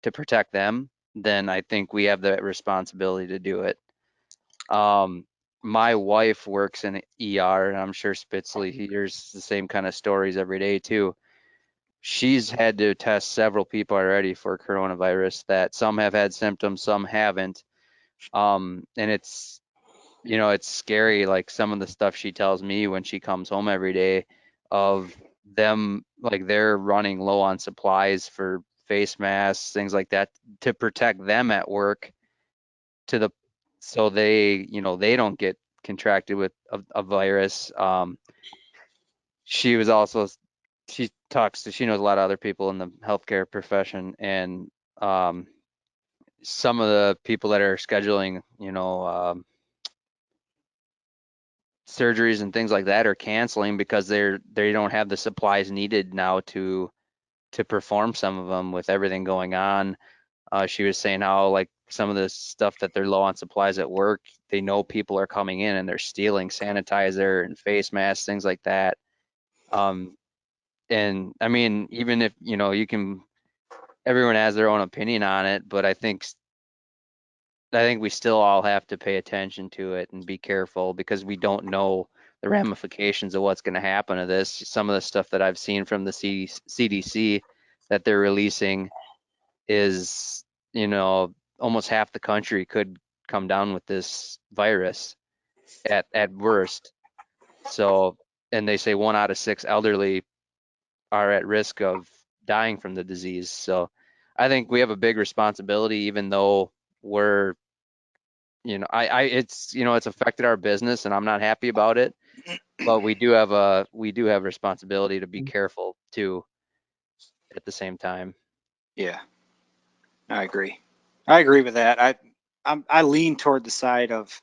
[SPEAKER 7] to protect them, then I think we have the responsibility to do it. My wife works in ER, and I'm sure Spitzley hears the same kind of stories every day too. She's had to test several people already for coronavirus, that some have had symptoms, some haven't. And it's scary, like some of the stuff she tells me when she comes home every day of them, like they're running low on supplies for face masks, things like that, to protect them at work, to the so they don't get contracted with a virus. She was also she she knows a lot of other people in the healthcare profession, and some of the people that are scheduling surgeries and things like that are canceling because they don't have the supplies needed now to perform some of them with everything going on. She was saying how, like, some of the stuff that they're low on supplies at work, they know people are coming in and they're stealing sanitizer and face masks, things like that. And I mean, even if everyone has their own opinion on it, but I think we still all have to pay attention to it and be careful, because we don't know the ramifications of what's going to happen to this. Some of the stuff that I've seen from the CDC that they're releasing is, almost half the country could come down with this virus at worst. So, and they say 1 out of 6 elderly are at risk of dying from the disease. So I think we have a big responsibility, even though we're, it's affected our business and I'm not happy about it, but we do have responsibility to be careful too at the same time.
[SPEAKER 1] Yeah, I agree. I agree with that. I lean toward the side of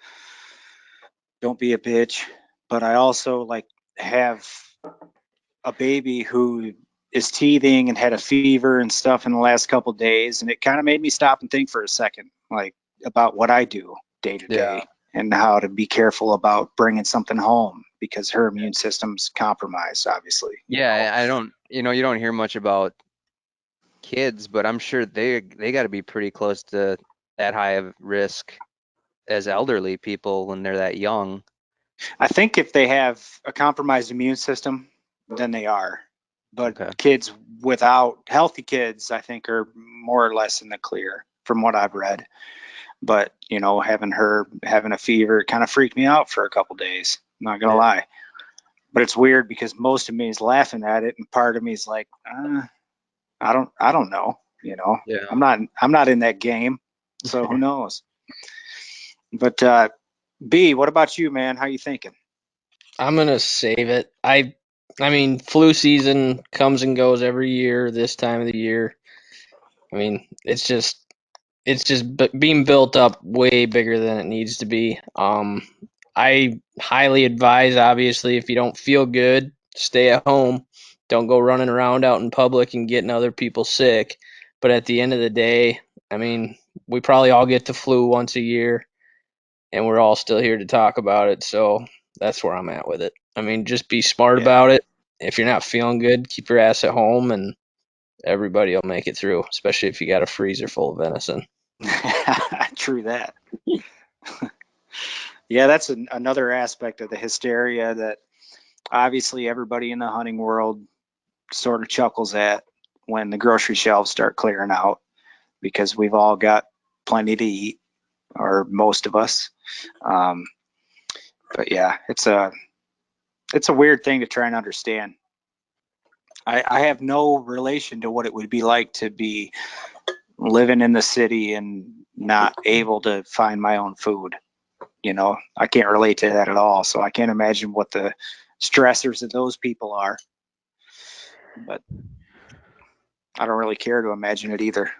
[SPEAKER 1] don't be a bitch, but I also like have a baby who is teething and had a fever and stuff in the last couple of days, and it kind of made me stop and think for a second, like about what I do day to
[SPEAKER 3] Yeah.
[SPEAKER 1] day and how to be careful about bringing something home because her immune system's compromised, obviously.
[SPEAKER 7] Yeah, you don't hear much about kids, but I'm sure they got to be pretty close to that high of risk as elderly people when they're that young.
[SPEAKER 1] I think if they have a compromised immune system, then they are. But
[SPEAKER 7] Okay.
[SPEAKER 1] kids without healthy kids, I think, are more or less in the clear from what I've read. But having a fever, it kind of freaked me out for a couple days. I'm not gonna lie. But it's weird because most of me is laughing at it, and part of me is like, I don't know.
[SPEAKER 7] Yeah.
[SPEAKER 1] I'm not in that game, so who knows? But B, what about you, man? How you thinking?
[SPEAKER 5] I'm gonna save it. I mean, flu season comes and goes every year this time of the year. I mean, it's just being built up way bigger than it needs to be. I highly advise, obviously, if you don't feel good, stay at home. Don't go running around out in public and getting other people sick. But at the end of the day, I mean, we probably all get the flu once a year, and we're all still here to talk about it. So that's where I'm at with it. I mean, just be smart about it. If you're not feeling good, keep your ass at home, and everybody will make it through, especially if you got a freezer full of venison.
[SPEAKER 1] True that. Yeah, that's another aspect of the hysteria that obviously everybody in the hunting world sort of chuckles at when the grocery shelves start clearing out, because we've all got plenty to eat, or most of us. But yeah, it's a weird thing to try and understand. I have no relation to what it would be like to be living in the city and not able to find my own food. I can't relate to that at all. So I can't imagine what the stressors of those people are. But I don't really care to imagine it either.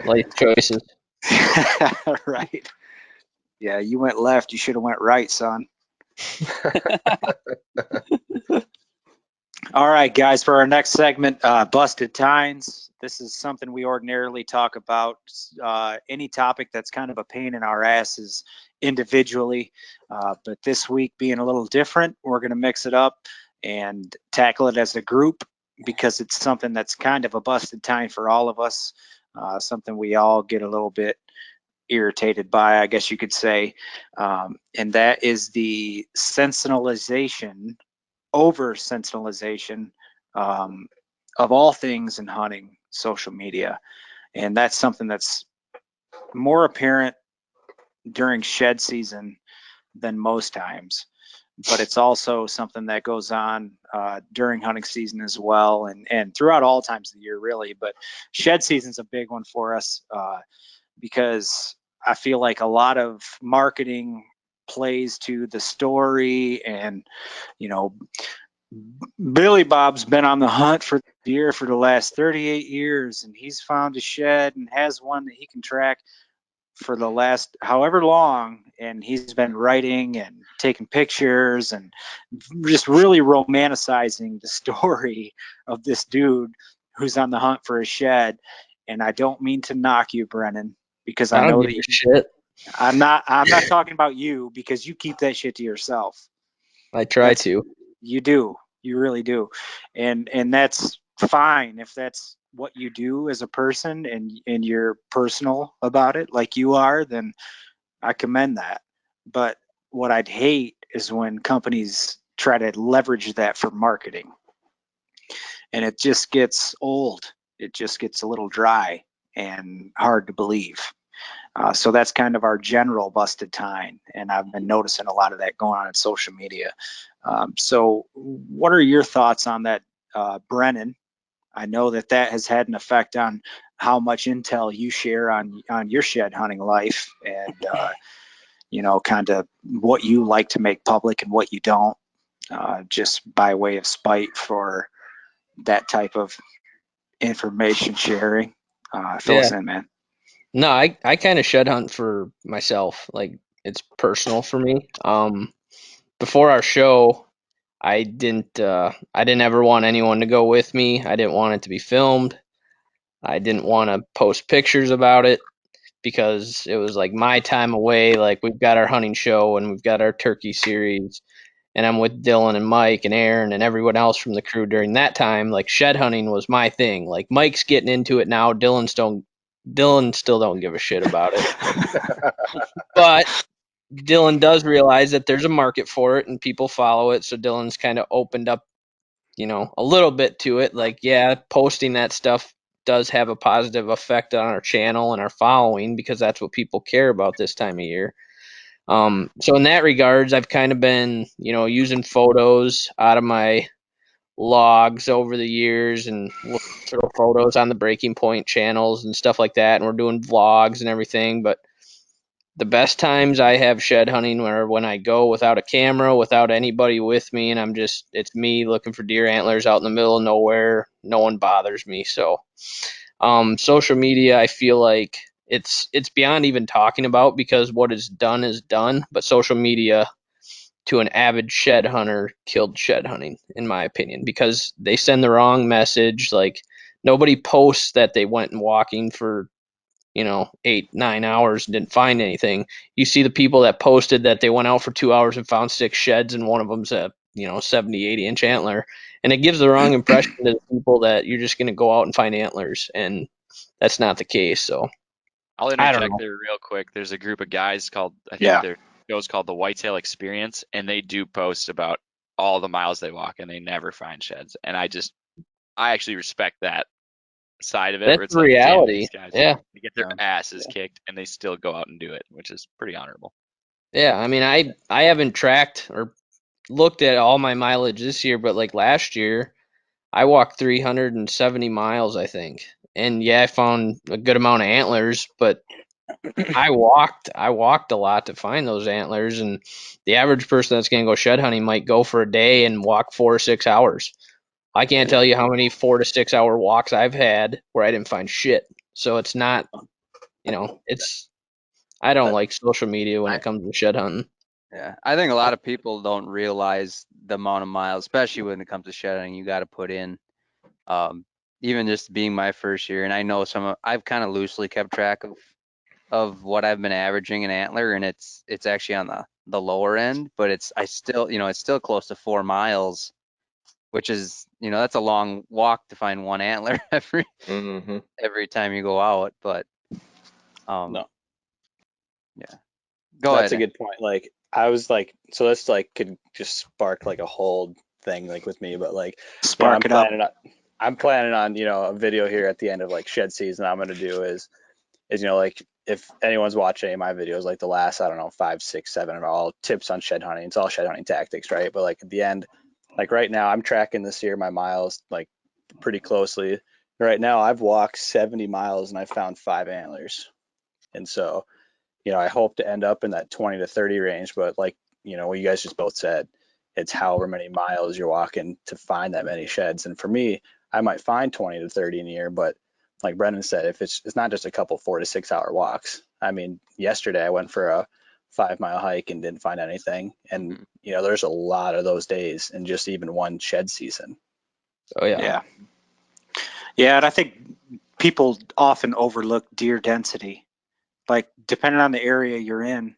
[SPEAKER 5] Life choices.
[SPEAKER 1] Right. Yeah, you went left. You should have went right, son. All right, guys, for our next segment, busted tines. This is something we ordinarily talk about. Any topic that's kind of a pain in our asses individually. But this week being a little different, we're going to mix it up and tackle it as a group, because it's something that's kind of a busted tine for all of us. Something we all get a little bit irritated by, I guess you could say. And that is the sensationalization, over sensationalization of all things in hunting social media. And that's something that's more apparent during shed season than most times. But it's also something that goes on during hunting season as well, and throughout all times of the year, really. But shed season's a big one for us because I feel like a lot of marketing plays to the story, and Billy Bob's been on the hunt for deer for the last 38 years, and he's found a shed and has one that he can track for the last however long, and he's been writing and taking pictures and just really romanticizing the story of this dude who's on the hunt for a shed. And I don't mean to knock you, Brennan, because I
[SPEAKER 5] I don't
[SPEAKER 1] know
[SPEAKER 5] give
[SPEAKER 1] that
[SPEAKER 5] a shit.
[SPEAKER 1] I'm not talking about you, because you keep that shit to yourself.
[SPEAKER 5] I try
[SPEAKER 1] That's
[SPEAKER 5] to.
[SPEAKER 1] You do. You really do. And that's fine if that's what you do as a person, and you're personal about it like you are, then I commend that. But what I'd hate is when companies try to leverage that for marketing, and it just gets old. It just gets a little dry and hard to believe. So that's kind of our general busted time, and I've been noticing a lot of that going on in social media. So what are your thoughts on that, Brennan? I know that has had an effect on how much intel you share on your shed hunting life, and kind of what you like to make public and what you don't, just by way of spite for that type of information sharing. Fill
[SPEAKER 5] Yeah.
[SPEAKER 1] us in, man.
[SPEAKER 5] No, I kind of shed hunt for myself. Like, it's personal for me. Before our show, I didn't ever want anyone to go with me. I didn't want it to be filmed. I didn't want to post pictures about it because it was like my time away. Like, we've got our hunting show and we've got our turkey series, and I'm with Dylan and Mike and Aaron and everyone else from the crew during that time, like shed hunting was my thing. Like Mike's getting into it now. Dylan still don't give a shit about it. But Dylan does realize that there's a market for it and people follow it. So Dylan's kind of opened up, a little bit to it. Like, yeah, posting that stuff does have a positive effect on our channel and our following because that's what people care about this time of year. So in that regards, I've kind of been, using photos out of my logs over the years and we'll throw photos on the Breaking Point channels and stuff like that. And we're doing vlogs and everything. But the best times I have shed hunting are when I go without a camera, without anybody with me, and it's me looking for deer antlers out in the middle of nowhere. No one bothers me. So, social media, I feel like it's beyond even talking about because what is done, but social media to an avid shed hunter killed shed hunting, in my opinion, because they send the wrong message. Like nobody posts that they went and walking for 8-9 hours and didn't find anything. You see the people that posted that they went out for 2 hours and found 6 sheds and one of them's a 70-80 inch antler, and it gives the wrong impression to the people that you're just going to go out and find antlers, and that's not the case. So
[SPEAKER 2] I'll
[SPEAKER 5] I don't
[SPEAKER 2] interject
[SPEAKER 5] know.
[SPEAKER 2] there real quick. There's a group of guys called, I think
[SPEAKER 1] Yeah.
[SPEAKER 2] their show's called the Whitetail Experience, and they do post about all the miles they walk, and they never find sheds. And I actually respect that side of it.
[SPEAKER 5] That's
[SPEAKER 2] Where it's
[SPEAKER 5] the
[SPEAKER 2] like, damn,
[SPEAKER 5] reality.
[SPEAKER 2] these guys,
[SPEAKER 5] Yeah.
[SPEAKER 2] they get their asses kicked, and they still go out and do it, which is pretty honorable.
[SPEAKER 5] Yeah, I mean, I haven't tracked or looked at all my mileage this year, but like last year, I walked 370 miles, I think. And yeah, I found a good amount of antlers, but I walked a lot to find those antlers, and the average person that's going to go shed hunting might go for a day and walk 4 or 6 hours. I can't tell you how many 4 to 6 hour walks I've had where I didn't find shit. So it's not, I don't like social media when it comes to shed hunting.
[SPEAKER 7] Yeah, I think a lot of people don't realize the amount of miles, especially when it comes to shed hunting, you got to put in. Even just being my first year, and I know I've kind of loosely kept track of what I've been averaging in antler, and it's actually on the lower end, but it's still close to 4 miles, which is that's a long walk to find one antler every time you go out. But
[SPEAKER 4] No.
[SPEAKER 7] yeah, go
[SPEAKER 4] That's
[SPEAKER 7] ahead.
[SPEAKER 4] a good point. Like I was like, so this like could just spark like a whole thing like with me, but like
[SPEAKER 1] Spark it up.
[SPEAKER 4] I'm planning on a video here at the end of like shed season. I'm gonna do is like if anyone's watching any of my videos, like the last I don't know 5, 6, 7 are all tips on shed hunting. It's all shed hunting tactics, right? But like at the end, like right now, I'm tracking this year my miles like pretty closely. Right now, I've walked 70 miles and I found 5 antlers, and so I hope to end up in that 20 to 30 range, but like, what you guys just both said, it's however many miles you're walking to find that many sheds. And for me, I might find 20 to 30 in a year, but like Brendan said, if it's not just a couple 4 to 6 hour walks. I mean, yesterday I went for a 5 mile hike and didn't find anything. And, there's a lot of those days in just even one shed season.
[SPEAKER 5] Oh yeah.
[SPEAKER 1] Yeah. Yeah, and I think people often overlook deer density. Like depending on the area you're in,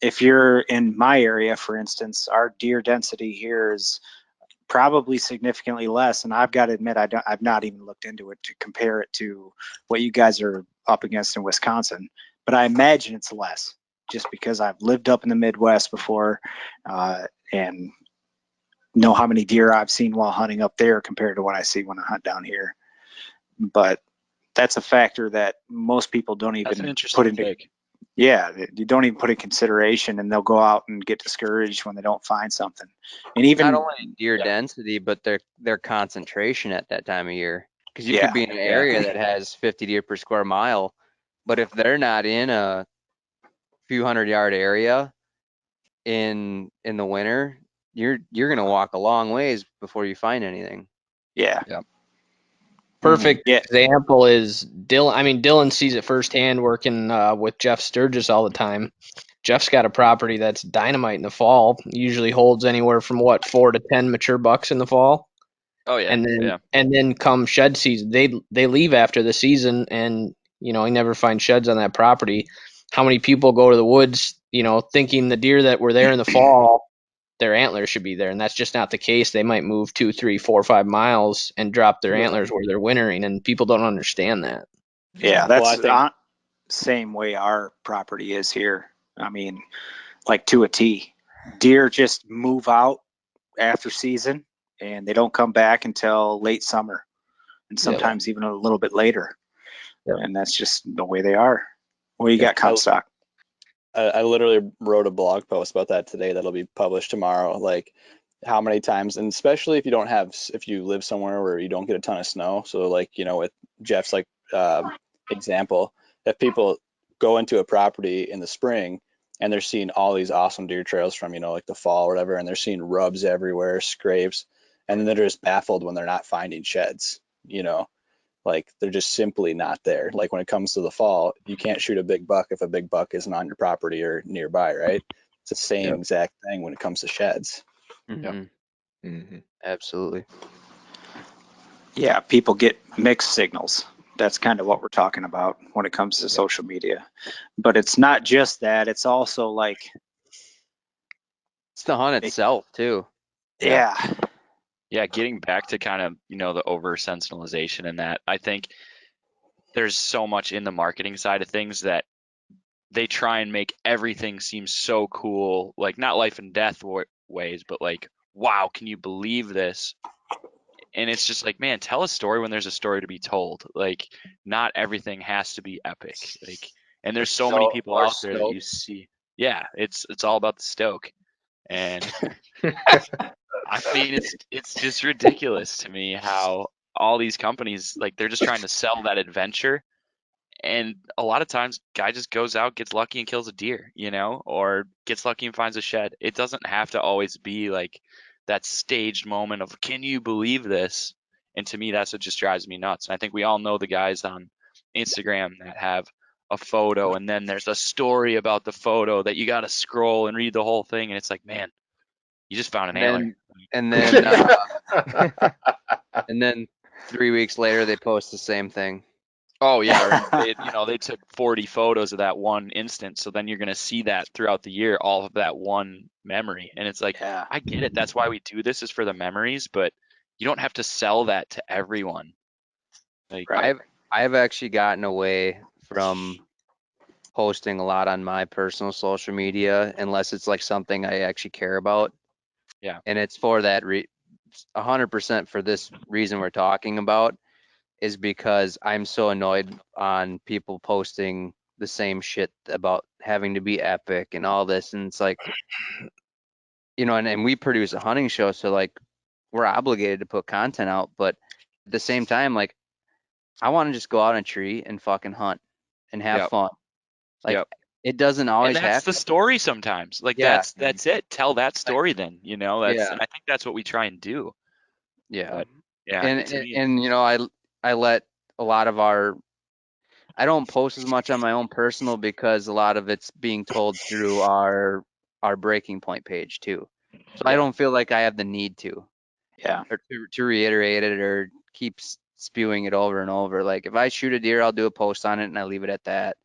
[SPEAKER 1] if you're in my area, for instance, our deer density here is probably significantly less. And I've got to admit, I've not even looked into it to compare it to what you guys are up against in Wisconsin. But I imagine it's less, just because I've lived up in the Midwest before and know how many deer I've seen while hunting up there compared to what I see when I hunt down here. But that's a factor that most people don't
[SPEAKER 2] That's an
[SPEAKER 1] even
[SPEAKER 2] interesting
[SPEAKER 1] put into.
[SPEAKER 2] take.
[SPEAKER 1] Yeah, you don't even put in consideration, and they'll go out and get discouraged when they don't find something. And even
[SPEAKER 7] Not only deer density, but their concentration at that time of year, because you
[SPEAKER 1] Yeah,
[SPEAKER 7] could be in an area that has 50 deer per square mile, but if they're not in a few 100-yard area in the winter, you're gonna walk a long ways before you find anything.
[SPEAKER 1] yeah,
[SPEAKER 5] Perfect
[SPEAKER 1] Yeah.
[SPEAKER 5] example is Dylan. I mean, Dylan sees it firsthand working with Jeff Sturgis all the time. Jeff's got a property that's dynamite in the fall. Usually holds anywhere from 4 to 10 mature bucks in the fall.
[SPEAKER 2] Oh yeah,
[SPEAKER 5] And then come shed season, they leave after the season, and he never finds sheds on that property. How many people go to the woods, thinking the deer that were there in the fall their antlers should be there, and that's just not the case. They might move 2, 3, 4, 5 miles and drop their antlers where they're wintering, and people don't understand that.
[SPEAKER 1] Yeah,
[SPEAKER 4] Well,
[SPEAKER 1] that's
[SPEAKER 4] I think
[SPEAKER 1] same way our property is here. I mean, like to a T. Deer just move out after season, and they don't come back until late summer, and sometimes even a little bit later.
[SPEAKER 5] Yep.
[SPEAKER 1] And that's just the way they are. Well, you got Comstock.
[SPEAKER 4] I literally wrote a blog post about that today that'll be published tomorrow. Like how many times, and especially if you live somewhere where you don't get a ton of snow. So like, you know, with Jeff's like example, if people go into a property in the spring and they're seeing all these awesome deer trails from, you know, like the fall or whatever, and they're seeing rubs everywhere, scrapes, and then they're just baffled when they're not finding sheds, you know. Like they're just simply not there. Like when it comes to the fall, you can't shoot a big buck if a big buck isn't on your property or nearby, right? It's the same exact thing when it comes to sheds.
[SPEAKER 7] Absolutely.
[SPEAKER 1] Yeah, people get mixed signals. That's kind of what we're talking about when it comes to social media. But it's not just that. It's also like,
[SPEAKER 7] It's the hunt itself too.
[SPEAKER 1] yeah.
[SPEAKER 2] Yeah, getting back to kind of, you know, the over sensationalization and that, I think there's so much in the marketing side of things that they try and make everything seem so cool, like not life and death ways, but like, wow, can you believe this? And it's just like, man, tell a story when there's a story to be told. Like, not everything has to be epic. Like, and there's so many people out there that you see. Yeah, it's all about the stoke. And I mean, it's just ridiculous to me how all these companies, like, they're just trying to sell that adventure. And a lot of times, guy just goes out, gets lucky, and kills a deer, you know, or gets lucky and finds a shed. It doesn't have to always be like that staged moment of, can you believe this? And to me, that's what just drives me nuts. And I think we all know the guys on Instagram that have a photo, and then there's a story about the photo that you got to scroll and read the whole thing. And it's like, man, you just found an antler.
[SPEAKER 7] And then 3 weeks later, they post the same thing.
[SPEAKER 2] Oh yeah, or they took 40 photos of that one instant, so then you're gonna see that throughout the year, all of that one memory, and it's like, I get it. That's why we do this, is for the memories, but you don't have to sell that to everyone. Like,
[SPEAKER 7] I've actually gotten away from posting a lot on my personal social media unless it's like something I actually care about.
[SPEAKER 2] Yeah.
[SPEAKER 7] And it's for that 100% for this reason we're talking about, is because I'm so annoyed on people posting the same shit about having to be epic and all this. And it's like, you know, and we produce a hunting show, so like we're obligated to put content out, but at the same time, like, I want to just go out on a tree and fucking hunt and have fun. Like, it doesn't always
[SPEAKER 2] and that's
[SPEAKER 7] have
[SPEAKER 2] the story sometimes. Like, that's it. Tell that story then, you know. And I think that's what we try and do.
[SPEAKER 7] Yeah.
[SPEAKER 2] But,
[SPEAKER 7] and you know, I let a lot of I don't post as much on my own personal because a lot of it's being told through our breaking point page too. So I don't feel like I have the need to.
[SPEAKER 1] Yeah.
[SPEAKER 7] Or to reiterate it or keep spewing it over and over. Like, if I shoot a deer, I'll do a post on it and I leave it at that.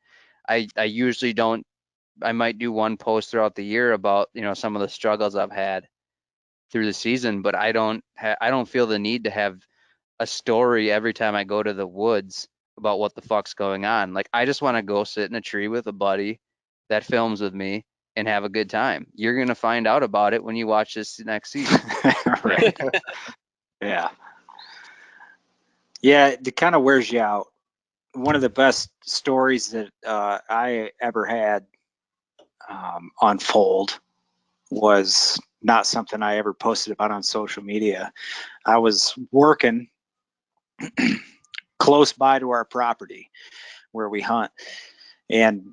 [SPEAKER 7] I usually don't. I might do one post throughout the year about, you know, some of the struggles I've had through the season, but I don't feel the need to have a story every time I go to the woods about what the fuck's going on. Like, I just want to go sit in a tree with a buddy that films with me and have a good time. You're going to find out about it when you watch this next season.
[SPEAKER 1] Right. Yeah. Yeah, it kind of wears you out. One of the best stories that I ever had unfold was not something I ever posted about on social media. I was working close by to our property where we hunt, and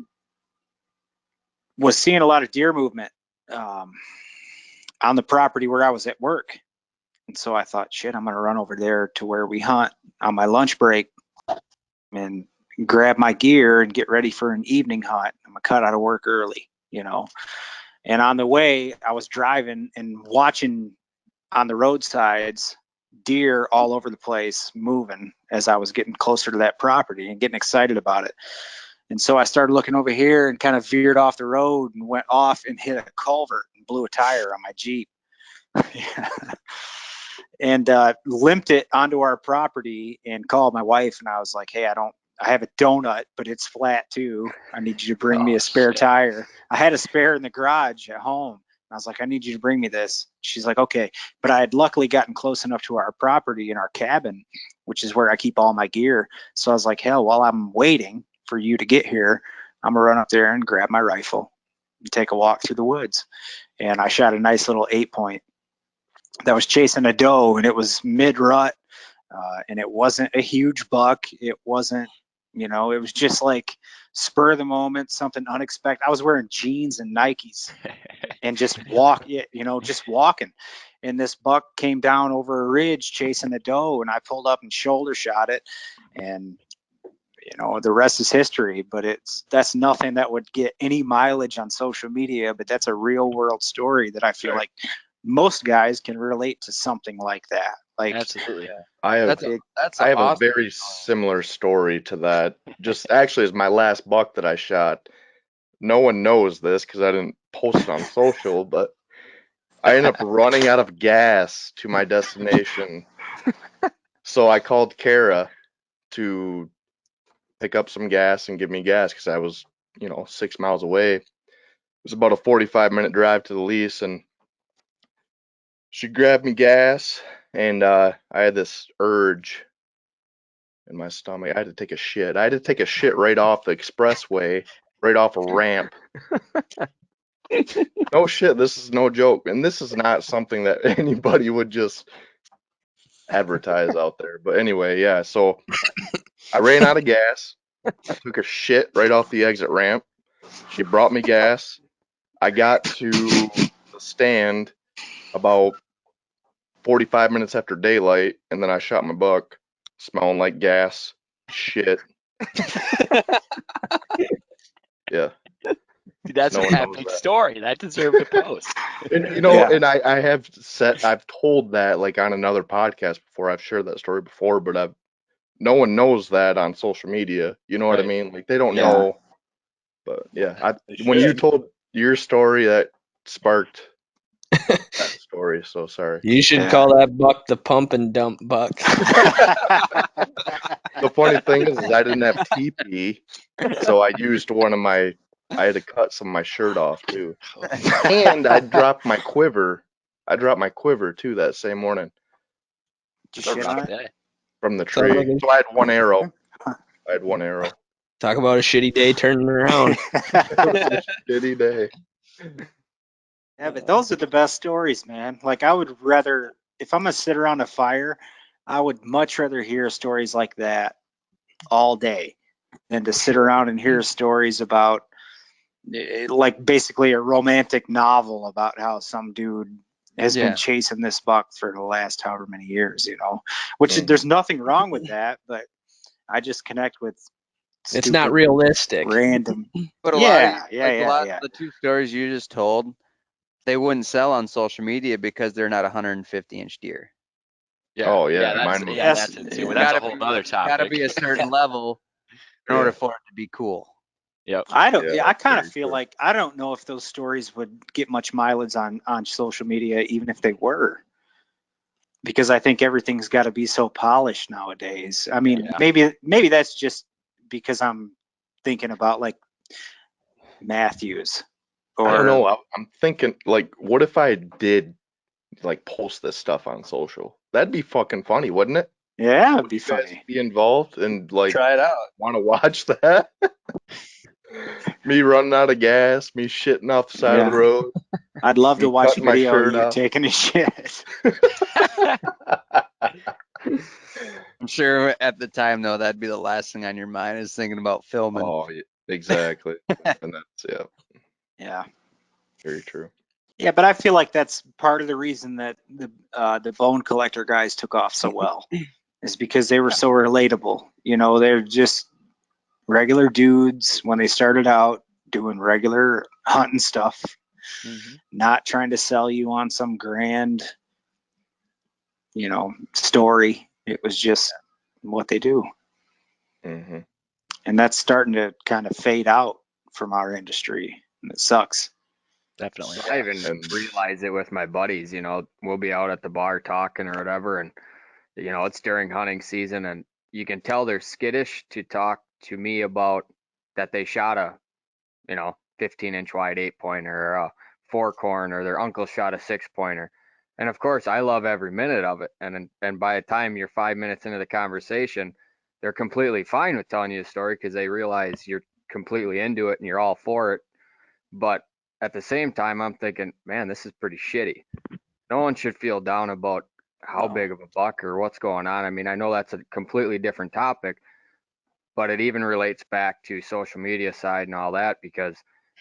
[SPEAKER 1] was seeing a lot of deer movement on the property where I was at work. And so I thought, shit, I'm going to run over there to where we hunt on my lunch break and grab my gear and get ready for an evening hunt. I'm going to cut out of work early, you know. And on the way, I was driving and watching on the roadsides deer all over the place moving as I was getting closer to that property and getting excited about it. And so I started looking over here and kind of veered off the road and went off and hit a culvert and blew a tire on my Jeep. Yeah. And limped it onto our property and called my wife, and I was like, hey, I have a donut, but it's flat too. I need you to bring me a spare
[SPEAKER 2] shit.
[SPEAKER 1] tire. I had a spare in the garage at home. I was like, I need you to bring me this. She's like, okay. But I had luckily gotten close enough to our property in our cabin, which is where I keep all my gear. So I was like, hell, while I'm waiting for you to get here, I'm gonna run up there and grab my rifle and take a walk through the woods. And I shot a nice little 8-point that was chasing a doe, and it was mid rut, and it wasn't a huge buck. It wasn't, it was just like spur of the moment, something unexpected. I was wearing jeans and Nikes and just just walking. And this buck came down over a ridge chasing the doe, and I pulled up and shoulder shot it. And the rest is history. But that's nothing that would get any mileage on social media. But that's a real world story that I feel like most guys can relate to something like that. Like,
[SPEAKER 2] Absolutely.
[SPEAKER 6] I have
[SPEAKER 7] That's
[SPEAKER 6] I have a
[SPEAKER 7] awesome.
[SPEAKER 6] very similar story to that. Just actually, is my last buck that I shot. No one knows this because I didn't post it on social, but I ended up running out of gas to my destination. So I called Kara to pick up some gas and give me gas because I was, 6 miles away. It was about a 45-minute drive to the lease, and she grabbed me gas, and I had this urge in my stomach. I had to take a shit. I had to take a shit right off the expressway, right off a ramp. No shit, this is no joke. And this is not something that anybody would just advertise out there. But anyway, yeah, so I ran out of gas, took a shit right off the exit ramp. She brought me gas. I got to the stand about 45 minutes after daylight, and then I shot my buck, smelling like gas, shit. Yeah.
[SPEAKER 2] That's
[SPEAKER 6] No
[SPEAKER 2] an
[SPEAKER 6] one knows
[SPEAKER 2] epic
[SPEAKER 6] that.
[SPEAKER 2] story. That deserved a post.
[SPEAKER 6] And
[SPEAKER 1] Yeah.
[SPEAKER 6] and I've told that like on another podcast before. I've shared that story before, but no one knows that on social media. You know what I
[SPEAKER 2] Right.
[SPEAKER 6] mean? Like they don't
[SPEAKER 1] Yeah.
[SPEAKER 6] know. But yeah,
[SPEAKER 4] They
[SPEAKER 6] when you
[SPEAKER 4] should.
[SPEAKER 6] told your story, that sparked that story. So sorry.
[SPEAKER 5] You should
[SPEAKER 1] Yeah.
[SPEAKER 5] call that buck the pump and dump buck.
[SPEAKER 6] The funny thing is I didn't have TP, so I used I had to cut some of my shirt off too. And I dropped my quiver. I dropped my quiver too that same morning
[SPEAKER 1] Just shit on it.
[SPEAKER 2] Yeah.
[SPEAKER 6] from the
[SPEAKER 5] Sounds like
[SPEAKER 6] tree.
[SPEAKER 5] a-
[SPEAKER 6] So I had one arrow. I had one arrow.
[SPEAKER 5] Talk about a shitty day turning around.
[SPEAKER 6] Shitty day.
[SPEAKER 1] Yeah, but those are the best stories, man. Like, I would rather, if I'm gonna sit around a fire, I would much rather hear stories like that all day than to sit around and hear stories about, like, basically a romantic novel about how some dude has
[SPEAKER 7] Yeah.
[SPEAKER 1] been chasing this buck for the last however many years, which
[SPEAKER 6] Mhm.
[SPEAKER 1] there's nothing wrong with that, but I just connect with
[SPEAKER 5] It's not
[SPEAKER 1] stupid,
[SPEAKER 5] realistic.
[SPEAKER 1] random.
[SPEAKER 7] But a
[SPEAKER 1] Yeah, yeah,
[SPEAKER 7] a
[SPEAKER 1] yeah,
[SPEAKER 7] lot
[SPEAKER 1] yeah.
[SPEAKER 7] of the two stories you just told, they wouldn't sell on social media because they're not 150-inch deer.
[SPEAKER 2] Yeah.
[SPEAKER 6] Oh, yeah,
[SPEAKER 2] That's
[SPEAKER 6] mine was-
[SPEAKER 2] that's it too. But that's a whole other topic.
[SPEAKER 7] Gotta be a certain level in order for it to be cool.
[SPEAKER 2] Yep.
[SPEAKER 1] I don't.
[SPEAKER 6] Yeah,
[SPEAKER 1] Yeah, I
[SPEAKER 6] that's
[SPEAKER 1] kind of
[SPEAKER 6] very
[SPEAKER 1] feel
[SPEAKER 6] true.
[SPEAKER 1] like I don't know if those stories would get much mileage on social media, even if they were, because I think everything's got to be so polished nowadays. I mean,
[SPEAKER 2] Yeah.
[SPEAKER 1] maybe that's just because I'm thinking about like Matthews or
[SPEAKER 6] I don't know. I'm thinking, like, what if I did like post this stuff on social? That'd be fucking funny, wouldn't it?
[SPEAKER 1] Yeah, it'd
[SPEAKER 6] Would
[SPEAKER 1] be
[SPEAKER 6] you guys
[SPEAKER 1] funny.
[SPEAKER 6] be involved and like
[SPEAKER 4] Try it out.
[SPEAKER 6] want to watch that? Me running out of gas, me shitting off the side of the
[SPEAKER 1] Yeah.
[SPEAKER 6] road,
[SPEAKER 1] I'd love to
[SPEAKER 6] me
[SPEAKER 1] watch a
[SPEAKER 6] cutting my
[SPEAKER 1] video of
[SPEAKER 6] shirt
[SPEAKER 1] you
[SPEAKER 6] off.
[SPEAKER 1] taking a shit.
[SPEAKER 7] I'm sure at the time though, that'd be the last thing on your mind is thinking about filming.
[SPEAKER 6] Oh, yeah, exactly. And that's
[SPEAKER 1] Yeah.
[SPEAKER 6] very true.
[SPEAKER 1] Yeah, but I feel like that's part of the reason that the bone collector guys took off so well, is because they were so relatable. They're just regular dudes when they started out doing regular hunting stuff,
[SPEAKER 7] Mhm.
[SPEAKER 1] not trying to sell you on some grand, story. It was just what they do,
[SPEAKER 6] Hmm.
[SPEAKER 1] and that's starting to kind of fade out from our industry, and it sucks.
[SPEAKER 2] Definitely.
[SPEAKER 3] I even
[SPEAKER 6] And
[SPEAKER 3] realize it with my buddies. We'll be out at the bar talking or whatever, and it's during hunting season, and you can tell they're skittish to talk to me about that they shot a 15-inch wide 8-pointer or a 4-corn, or their uncle shot a 6-pointer. And of course, I love every minute of it. And by the time you're 5 minutes into the conversation, they're completely fine with telling you a story because they realize you're completely into it and you're all for it. But at the same time, I'm thinking, man, this is pretty shitty. No one should feel down about how
[SPEAKER 2] No.
[SPEAKER 3] big of a buck or what's going on. I mean, I know that's a completely different topic, but it even relates back to social media side and all that, because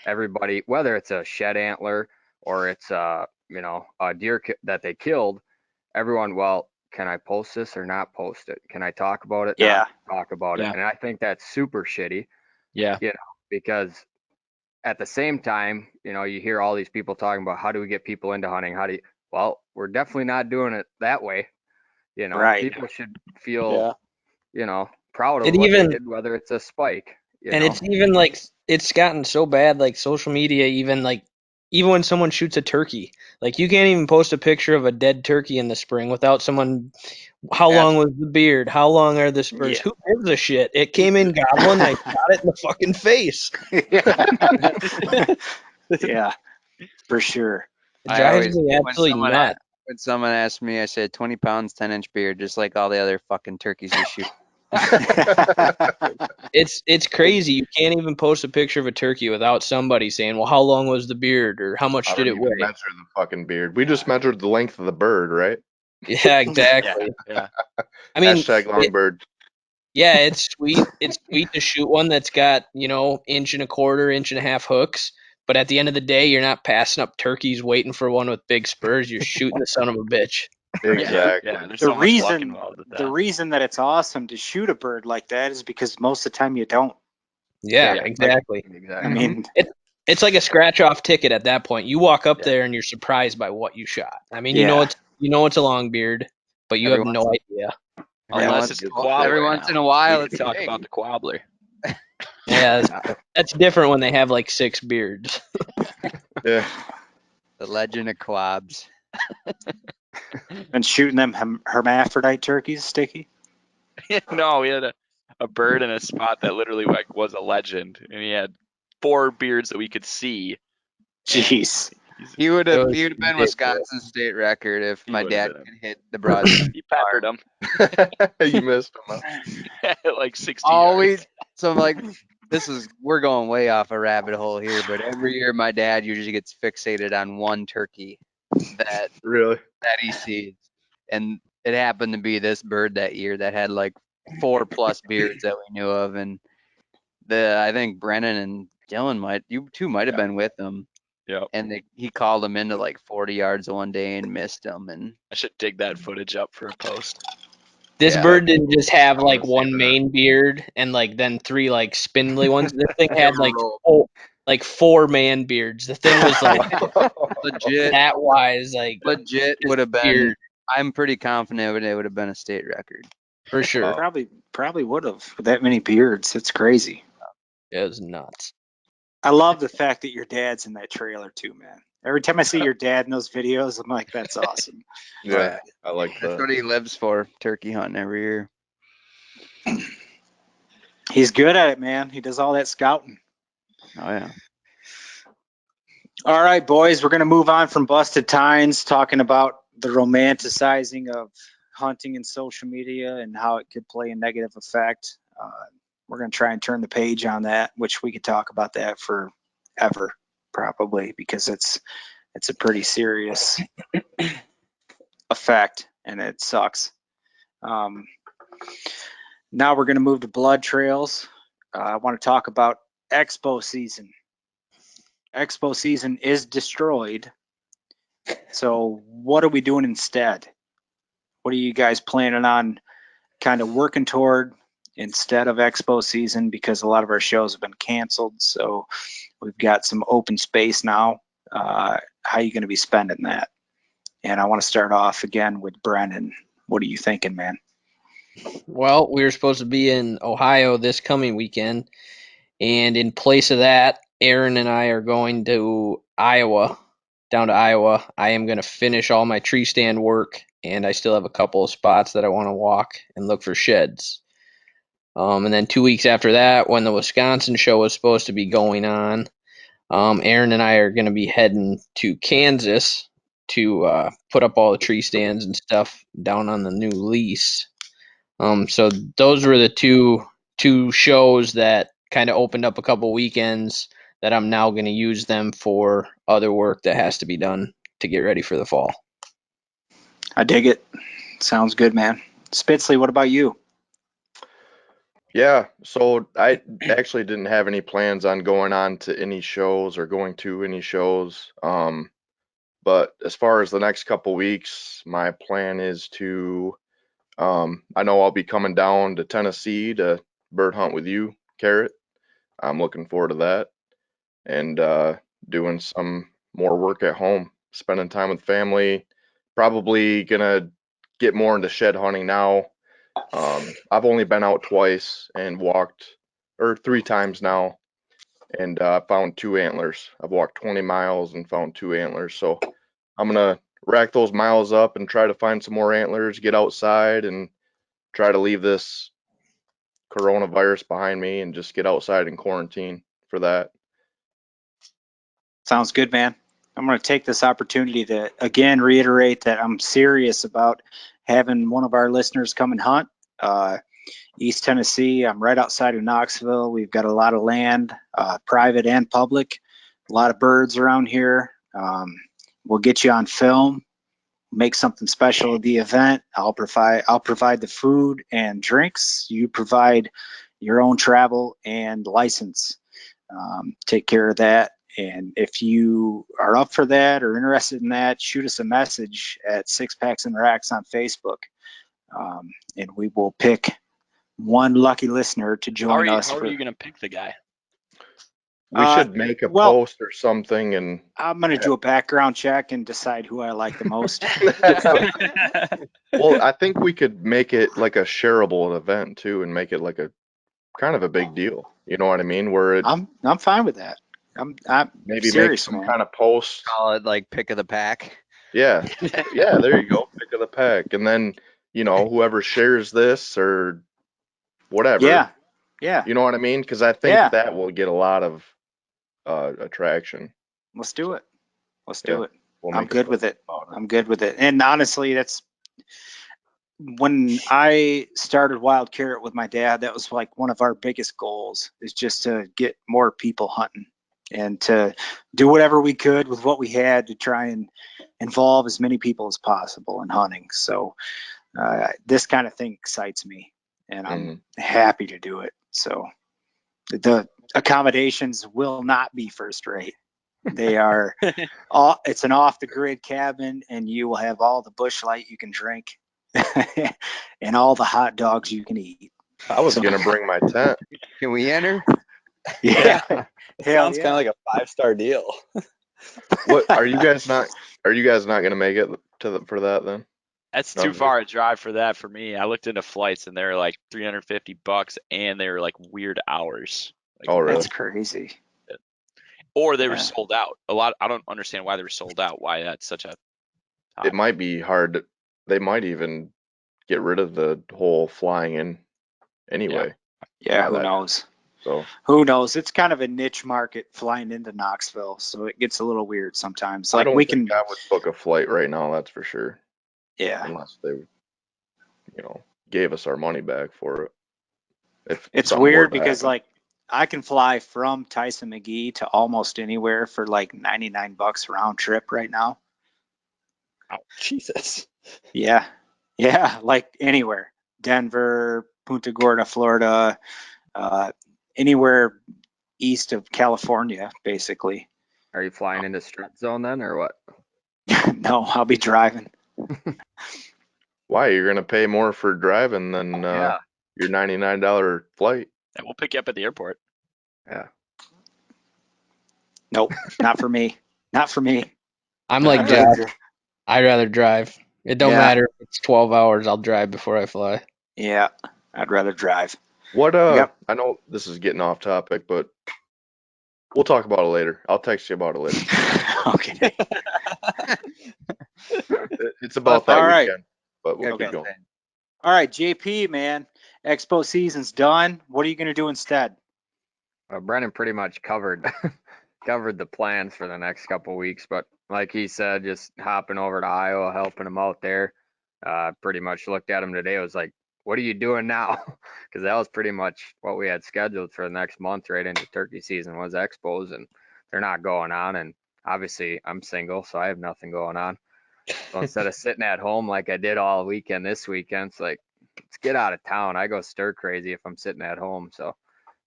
[SPEAKER 3] everybody, whether it's a shed antler or it's a deer that they killed, everyone, well, can I post this or not post it? Can I talk about it?
[SPEAKER 1] Yeah.
[SPEAKER 3] Not talk about it.
[SPEAKER 5] Yeah.
[SPEAKER 3] And I think that's super shitty,
[SPEAKER 5] Yeah.
[SPEAKER 3] because at the same time, you hear all these people talking about how do we get people into hunting? Well, we're definitely not doing it that way.
[SPEAKER 1] Right.
[SPEAKER 3] People should feel, proud of
[SPEAKER 5] It
[SPEAKER 3] what they
[SPEAKER 5] even-
[SPEAKER 3] did, whether it's a spike.
[SPEAKER 5] And it's even like it's gotten so bad, like social media, even when someone shoots a turkey, like you can't even post a picture of a dead turkey in the spring without someone. How long was the beard? How long are the spurs?
[SPEAKER 1] Yeah.
[SPEAKER 5] Who gives a shit? It came in gobbling. I shot it in the fucking face.
[SPEAKER 1] Yeah, for sure.
[SPEAKER 5] It
[SPEAKER 7] I
[SPEAKER 5] drives
[SPEAKER 7] always,
[SPEAKER 5] me
[SPEAKER 7] when
[SPEAKER 5] absolutely
[SPEAKER 7] someone
[SPEAKER 5] nuts.
[SPEAKER 7] when someone asks me, I said 20 pounds, 10-inch beard, just like all the other fucking turkeys you shoot.
[SPEAKER 5] It's crazy. You can't even post a picture of a turkey without somebody saying, "Well, how long was the beard?" or "How much
[SPEAKER 6] I
[SPEAKER 5] did
[SPEAKER 6] don't
[SPEAKER 5] it
[SPEAKER 6] even
[SPEAKER 5] weigh?"
[SPEAKER 6] measure the fucking beard. We just measured the length of the bird, right?
[SPEAKER 5] Yeah, exactly.
[SPEAKER 2] Yeah.
[SPEAKER 5] I mean,
[SPEAKER 6] Hashtag long bird.
[SPEAKER 5] yeah, it's sweet. It's sweet to shoot one that's got, 1.25 inch, 1.5 hooks. But at the end of the day, you're not passing up turkeys waiting for one with big spurs. You're shooting the son of a bitch.
[SPEAKER 6] Exactly.
[SPEAKER 2] Yeah. There's
[SPEAKER 1] The
[SPEAKER 2] so much luck
[SPEAKER 1] reason
[SPEAKER 2] involved with that.
[SPEAKER 1] the reason that it's awesome to shoot a bird like that is because most of the time you don't.
[SPEAKER 5] Yeah,
[SPEAKER 2] Yeah,
[SPEAKER 5] exactly.
[SPEAKER 1] I
[SPEAKER 3] exactly.
[SPEAKER 1] mean,
[SPEAKER 5] It's like a scratch off ticket at that point. You walk up
[SPEAKER 2] Yeah.
[SPEAKER 5] there and you're surprised by what you shot. I mean,
[SPEAKER 1] Yeah.
[SPEAKER 5] it's a long beard, but you have
[SPEAKER 7] Every
[SPEAKER 5] no idea.
[SPEAKER 2] Unless
[SPEAKER 7] once-
[SPEAKER 2] it's the quabbler.
[SPEAKER 7] every once
[SPEAKER 2] now.
[SPEAKER 7] in a while,
[SPEAKER 2] We
[SPEAKER 7] it's
[SPEAKER 2] talk
[SPEAKER 7] big.
[SPEAKER 2] about the quabbler.
[SPEAKER 5] Yeah, that's different when they have like 6 beards.
[SPEAKER 6] Yeah.
[SPEAKER 7] The legend of quabs.
[SPEAKER 1] and shooting them hermaphrodite turkeys, Sticky.
[SPEAKER 2] No, we had a bird in a spot that literally was a legend, and he had 4 beards that we could see.
[SPEAKER 1] Jeez.
[SPEAKER 7] He would
[SPEAKER 5] It
[SPEAKER 7] have
[SPEAKER 5] was
[SPEAKER 7] been
[SPEAKER 5] ridiculous.
[SPEAKER 7] Wisconsin state record if
[SPEAKER 2] He
[SPEAKER 7] my
[SPEAKER 2] would've
[SPEAKER 7] dad
[SPEAKER 2] been
[SPEAKER 7] could hit the broadside.
[SPEAKER 2] He peppered him
[SPEAKER 6] You missed him. Huh?
[SPEAKER 2] at like 60
[SPEAKER 7] Always.
[SPEAKER 2] yards.
[SPEAKER 7] So I'm like, we're going way off a rabbit hole here, but every year my dad usually gets fixated on one turkey that
[SPEAKER 6] Really?
[SPEAKER 7] he sees, and it happened to be this bird that year that had like 4+ beards that we knew of, and I think Brennan and Dylan you two might have been with him.
[SPEAKER 2] Yep.
[SPEAKER 7] And he called him into like 40 yards one day and missed him. And
[SPEAKER 2] I should dig that footage up for a post.
[SPEAKER 5] This
[SPEAKER 7] Yeah.
[SPEAKER 5] bird didn't just have
[SPEAKER 6] I wanna
[SPEAKER 5] like
[SPEAKER 6] see
[SPEAKER 5] one
[SPEAKER 6] that.
[SPEAKER 5] main beard and like then 3 like spindly ones. This thing had like
[SPEAKER 7] roll.
[SPEAKER 5] 4 man beards. The thing was like
[SPEAKER 7] legit
[SPEAKER 5] that wise, like
[SPEAKER 7] would have been.
[SPEAKER 5] beard.
[SPEAKER 7] I'm pretty confident it would have been a state record.
[SPEAKER 5] For sure.
[SPEAKER 1] Probably would have with that many beards. It's crazy.
[SPEAKER 5] It was nuts.
[SPEAKER 1] I love the fact that your dad's in that trailer too, man. Every time I see your dad in those videos, I'm like, that's awesome.
[SPEAKER 6] Yeah, I like
[SPEAKER 7] That's
[SPEAKER 6] that.
[SPEAKER 7] what he lives for, turkey hunting every year.
[SPEAKER 1] He's good at it, man. He does all that scouting.
[SPEAKER 7] Oh yeah.
[SPEAKER 1] All right, boys, we're going to move on from busted tines, talking about the romanticizing of hunting and social media and how it could play a negative effect. We're going to try and turn the page on that, which we could talk about that forever, probably, because it's a pretty serious effect and it sucks. Now we're going to move to blood trails. I want to talk about expo season. Expo season is destroyed. So what are we doing instead? What are you guys planning on kind of working toward instead of expo season? Because a lot of our shows have been canceled. So we've got some open space now. How are you going to be spending that? And I want to start off again with Brennan. What are you thinking, man?
[SPEAKER 5] Well, we were supposed to be in Ohio this coming weekend, and in place of that, Aaron and I are going to Iowa, down to Iowa. I am going to finish all my tree stand work, and I still have a couple of spots that I want to walk and look for sheds. And then 2 weeks after that, when the Wisconsin show was supposed to be going on, Aaron and I are going to be heading to Kansas to put up all the tree stands and stuff down on the new lease. So those were the two shows that kind of opened up a couple weekends that I'm now going to use them for other work that has to be done to get ready for the fall.
[SPEAKER 1] I dig it. Sounds good, man. Spitzley, what about you?
[SPEAKER 6] Yeah, so I actually didn't have any plans on going on to any shows or going to any shows. But as far as the next couple weeks, my plan is to, I know I'll be coming down to Tennessee to bird hunt with you, Carrot. I'm looking forward to that. And doing some more work at home, spending time with family. Probably gonna get more into shed hunting now. I've only been out twice and walked, or 3 times now, and found 2 antlers. I've walked 20 miles and found 2 antlers. So I'm gonna rack those miles up and try to find some more antlers, get outside, and try to leave this coronavirus behind me and just get outside and quarantine for that.
[SPEAKER 1] Sounds good, man. I'm going to take this opportunity to again reiterate that I'm serious about having one of our listeners come and hunt. East Tennessee, I'm right outside of Knoxville. We've got a lot of land, private and public, a lot of birds around here. We'll get you on film, make something special at the event. I'll provide the food and drinks. You provide your own travel and license. Take care of that. And if you are up for that or interested in that, shoot us a message at Six Packs and Racks on Facebook, and we will pick one lucky listener to join us.
[SPEAKER 2] How are you going to pick the guy?
[SPEAKER 6] We should make a post or something, and
[SPEAKER 1] I'm going to do a background check and decide who I like the most.
[SPEAKER 6] well, I think we could make it like a shareable event too, and make it like a kind of a big deal. You know what I mean? Where it,
[SPEAKER 1] I'm fine with that. I'm
[SPEAKER 6] maybe
[SPEAKER 1] serious,
[SPEAKER 6] make some
[SPEAKER 1] man.
[SPEAKER 6] kind of post.
[SPEAKER 7] Call it like pick of the pack.
[SPEAKER 6] Yeah, yeah. There you go, pick of the pack, and then whoever shares this or whatever.
[SPEAKER 1] Yeah.
[SPEAKER 6] You know what I mean? Because I think that will get a lot of attraction.
[SPEAKER 1] Let's do it. Do it.
[SPEAKER 6] We'll
[SPEAKER 1] I'm good with it. I'm good with it. And honestly, that's when I started Wild Carrot with my dad. That was like one of our biggest goals, is just to get more people hunting and to do whatever we could with what we had to try and involve as many people as possible in hunting. So this kind of thing excites me, and I'm happy to do it. So the accommodations will not be first rate. They are it's an off the grid cabin, and you will have all the bush light you can drink and all the hot dogs you can eat.
[SPEAKER 6] I was gonna bring my tent.
[SPEAKER 7] Can we enter?
[SPEAKER 1] Yeah.
[SPEAKER 4] Sounds kind of like a 5-star deal.
[SPEAKER 6] What are you guys not gonna make it for that then?
[SPEAKER 2] That's too far a drive for that for me. I looked into flights and they're like $350, and they were like weird hours. Like,
[SPEAKER 6] really?
[SPEAKER 1] That's crazy.
[SPEAKER 2] Or they were sold out. I don't understand why they were sold out. Why that's such a.
[SPEAKER 6] It might be hard. They might even get rid of the whole flying in anyway.
[SPEAKER 1] Yeah, who knows?
[SPEAKER 6] So
[SPEAKER 1] who knows? It's kind of a niche market flying into Knoxville, so it gets a little weird sometimes. Like
[SPEAKER 6] I would book a flight right now, that's for sure.
[SPEAKER 1] Yeah.
[SPEAKER 6] Unless they, gave us our money back for it.
[SPEAKER 1] It's weird because like I can fly from Tyson McGee to almost anywhere for like $99 round trip right now.
[SPEAKER 4] Oh, Jesus.
[SPEAKER 1] Yeah, like anywhere. Denver, Punta Gorda, Florida, anywhere east of California, basically.
[SPEAKER 3] Are you flying into strip zone then, or what?
[SPEAKER 1] No, I'll be driving.
[SPEAKER 6] Why? You're gonna pay more for driving than your $99 flight.
[SPEAKER 2] And we'll pick you up at the airport.
[SPEAKER 3] Yeah.
[SPEAKER 1] Nope, not for me. Not for me.
[SPEAKER 5] I'm like Josh. I'd rather drive. It don't matter if it's 12 hours. I'll drive before I fly.
[SPEAKER 1] Yeah, I'd rather drive.
[SPEAKER 6] What I know this is getting off topic, but We'll talk about it later. I'll text you about it later.
[SPEAKER 1] Okay.
[SPEAKER 6] It's about that
[SPEAKER 1] All right.
[SPEAKER 6] weekend, but we'll
[SPEAKER 1] Okay.
[SPEAKER 6] keep going.
[SPEAKER 1] All right, JP, man. Expo season's done. What are you going to do instead?
[SPEAKER 3] Brennan pretty much covered covered the plans for the next couple weeks, but like he said, just hopping over to Iowa, helping him out there. Pretty much looked at him today. I was like, "What are you doing now?" Because that was pretty much what we had scheduled for the next month, right into turkey season, was expos, and they're not going on. And obviously, I'm single, so I have nothing going on. So instead of sitting at home like I did all weekend this weekend, it's like, let's get out of town. I go stir crazy if I'm sitting at home. So I'm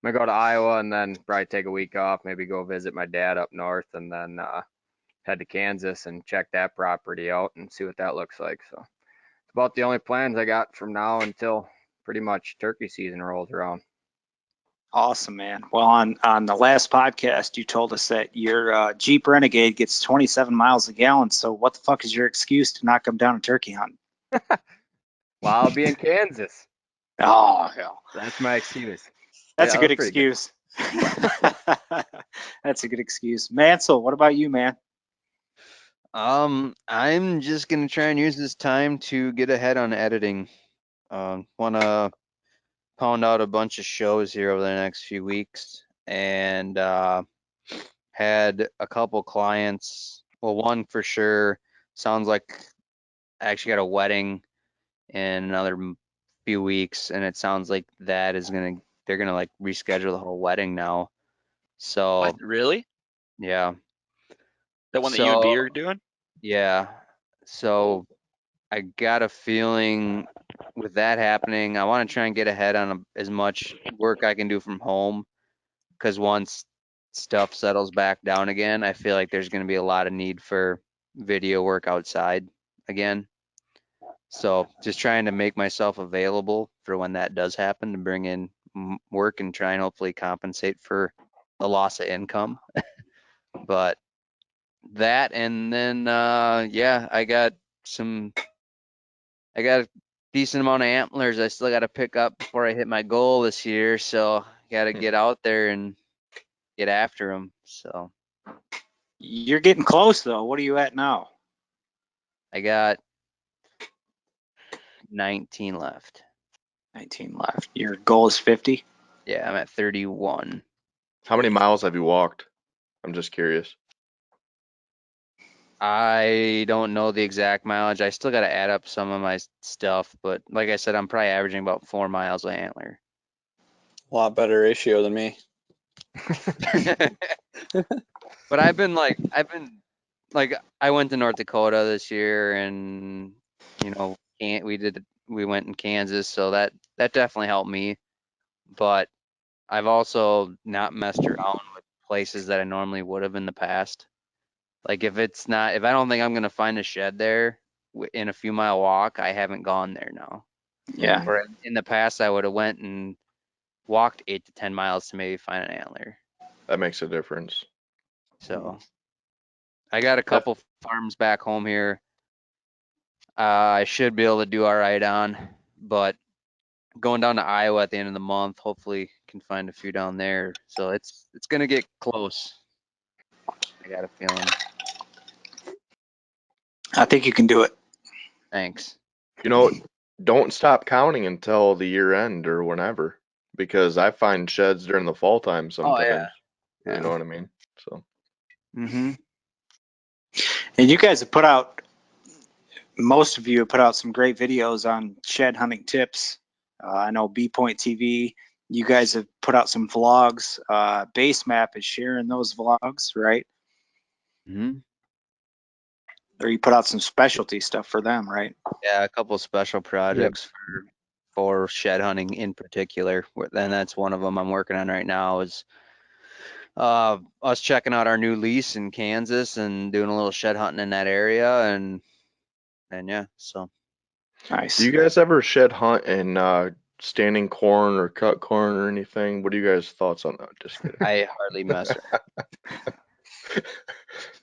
[SPEAKER 3] gonna go to Iowa and then probably take a week off, maybe go visit my dad up north, and then head to Kansas and check that property out and see what that looks like. So it's about the only plans I got from now until pretty much turkey season rolls around.
[SPEAKER 1] Awesome, man. Well, on the last podcast, you told us that your Jeep Renegade gets 27 miles a gallon. So what the fuck is your excuse to not come down a turkey hunt?
[SPEAKER 3] Well, I'll be in Kansas.
[SPEAKER 1] Oh, hell.
[SPEAKER 3] That's my excuse.
[SPEAKER 1] That's
[SPEAKER 3] Yeah,
[SPEAKER 1] a good
[SPEAKER 3] that's pretty good.
[SPEAKER 1] excuse. That's a good excuse. Mansell, what about you, man?
[SPEAKER 7] I'm just gonna try and use this time to get ahead on editing. Wanna pound out a bunch of shows here over the next few weeks, and had a couple clients. Well, one for sure sounds like I actually got a wedding in another few weeks, and it sounds like they're gonna like reschedule the whole wedding now. So
[SPEAKER 2] What? Really?
[SPEAKER 7] yeah,
[SPEAKER 2] That one that you and B are doing?
[SPEAKER 7] yeah. So I got a feeling with that happening, I want to try and get ahead on as much work I can do from home, because once stuff settles back down again, I feel like there's going to be a lot of need for video work outside again. So just trying to make myself available for when that does happen to bring in work and try and hopefully compensate for the loss of income. But that, and then yeah, I got a decent amount of antlers I still got to pick up before I hit my goal this year. So got to get out there and get after them. So
[SPEAKER 1] You're getting close, though. What are you at now?
[SPEAKER 7] I got 19 left.
[SPEAKER 1] 19 left. Your goal is 50?
[SPEAKER 7] Yeah, I'm at 31.
[SPEAKER 6] How many miles have you walked? I'm just curious.
[SPEAKER 7] I don't know the exact mileage. I still got to add up some of my stuff, but like I said, I'm probably averaging about 4 miles a antler.
[SPEAKER 4] A lot better ratio than me.
[SPEAKER 7] But I went to North Dakota this year, and we went in Kansas, so that definitely helped me. But I've also not messed around with places that I normally would have in the past. Like if I don't think I'm gonna find a shed there in a few mile walk, I haven't gone there now.
[SPEAKER 1] Yeah.
[SPEAKER 7] Where in the past I would have went and walked 8 to 10 miles to maybe find an antler.
[SPEAKER 6] That makes a difference.
[SPEAKER 7] So I got a couple farms back home here. I should be able to do all right on, but going down to Iowa at the end of the month, hopefully can find a few down there. So it's gonna get close. I got a feeling.
[SPEAKER 1] I think you can do it.
[SPEAKER 7] Thanks.
[SPEAKER 6] Don't stop counting until the year end or whenever, because I find sheds during the fall time sometimes.
[SPEAKER 7] Yeah.
[SPEAKER 6] You know what I mean? So.
[SPEAKER 7] Mm-hmm.
[SPEAKER 1] And you guys have most of you have put out some great videos on shed hunting tips. I know B Point TV, you guys have put out some vlogs. Base Map is sharing those vlogs, right?
[SPEAKER 7] Mm-hmm.
[SPEAKER 1] Or you put out some specialty stuff for them, right?
[SPEAKER 7] Yeah, a couple special projects for shed hunting in particular, and that's one of them I'm working on right now. Is us checking out our new lease in Kansas and doing a little shed hunting in that area, and yeah, so.
[SPEAKER 1] Nice.
[SPEAKER 6] Do you guys ever shed hunt in standing corn or cut corn or anything? What are you guys' thoughts on that? Just kidding.
[SPEAKER 7] I hardly mess around.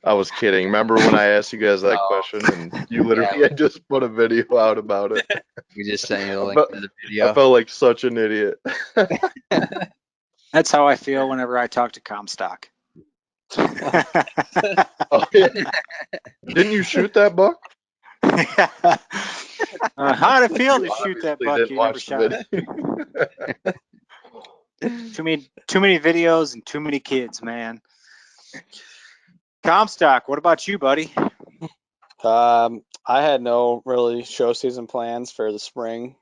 [SPEAKER 6] I was kidding. Remember when I asked you guys that
[SPEAKER 7] Oh.
[SPEAKER 6] question and you literally had just put a video out about it?
[SPEAKER 7] We just sent you the
[SPEAKER 6] I
[SPEAKER 7] link
[SPEAKER 6] felt-
[SPEAKER 7] to the
[SPEAKER 6] I
[SPEAKER 7] video.
[SPEAKER 6] felt like such an idiot.
[SPEAKER 1] That's how I feel whenever I talk to Comstock.
[SPEAKER 6] Oh, yeah. Didn't you shoot that buck?
[SPEAKER 1] How did it feel to
[SPEAKER 6] You
[SPEAKER 1] shoot that
[SPEAKER 6] obviously
[SPEAKER 1] buck?
[SPEAKER 6] didn't
[SPEAKER 1] You never
[SPEAKER 6] watch the
[SPEAKER 1] shot it.
[SPEAKER 6] video.
[SPEAKER 1] Too many videos and too many kids, man. Comstock, what about you, buddy?
[SPEAKER 4] I had no really show season plans for the spring.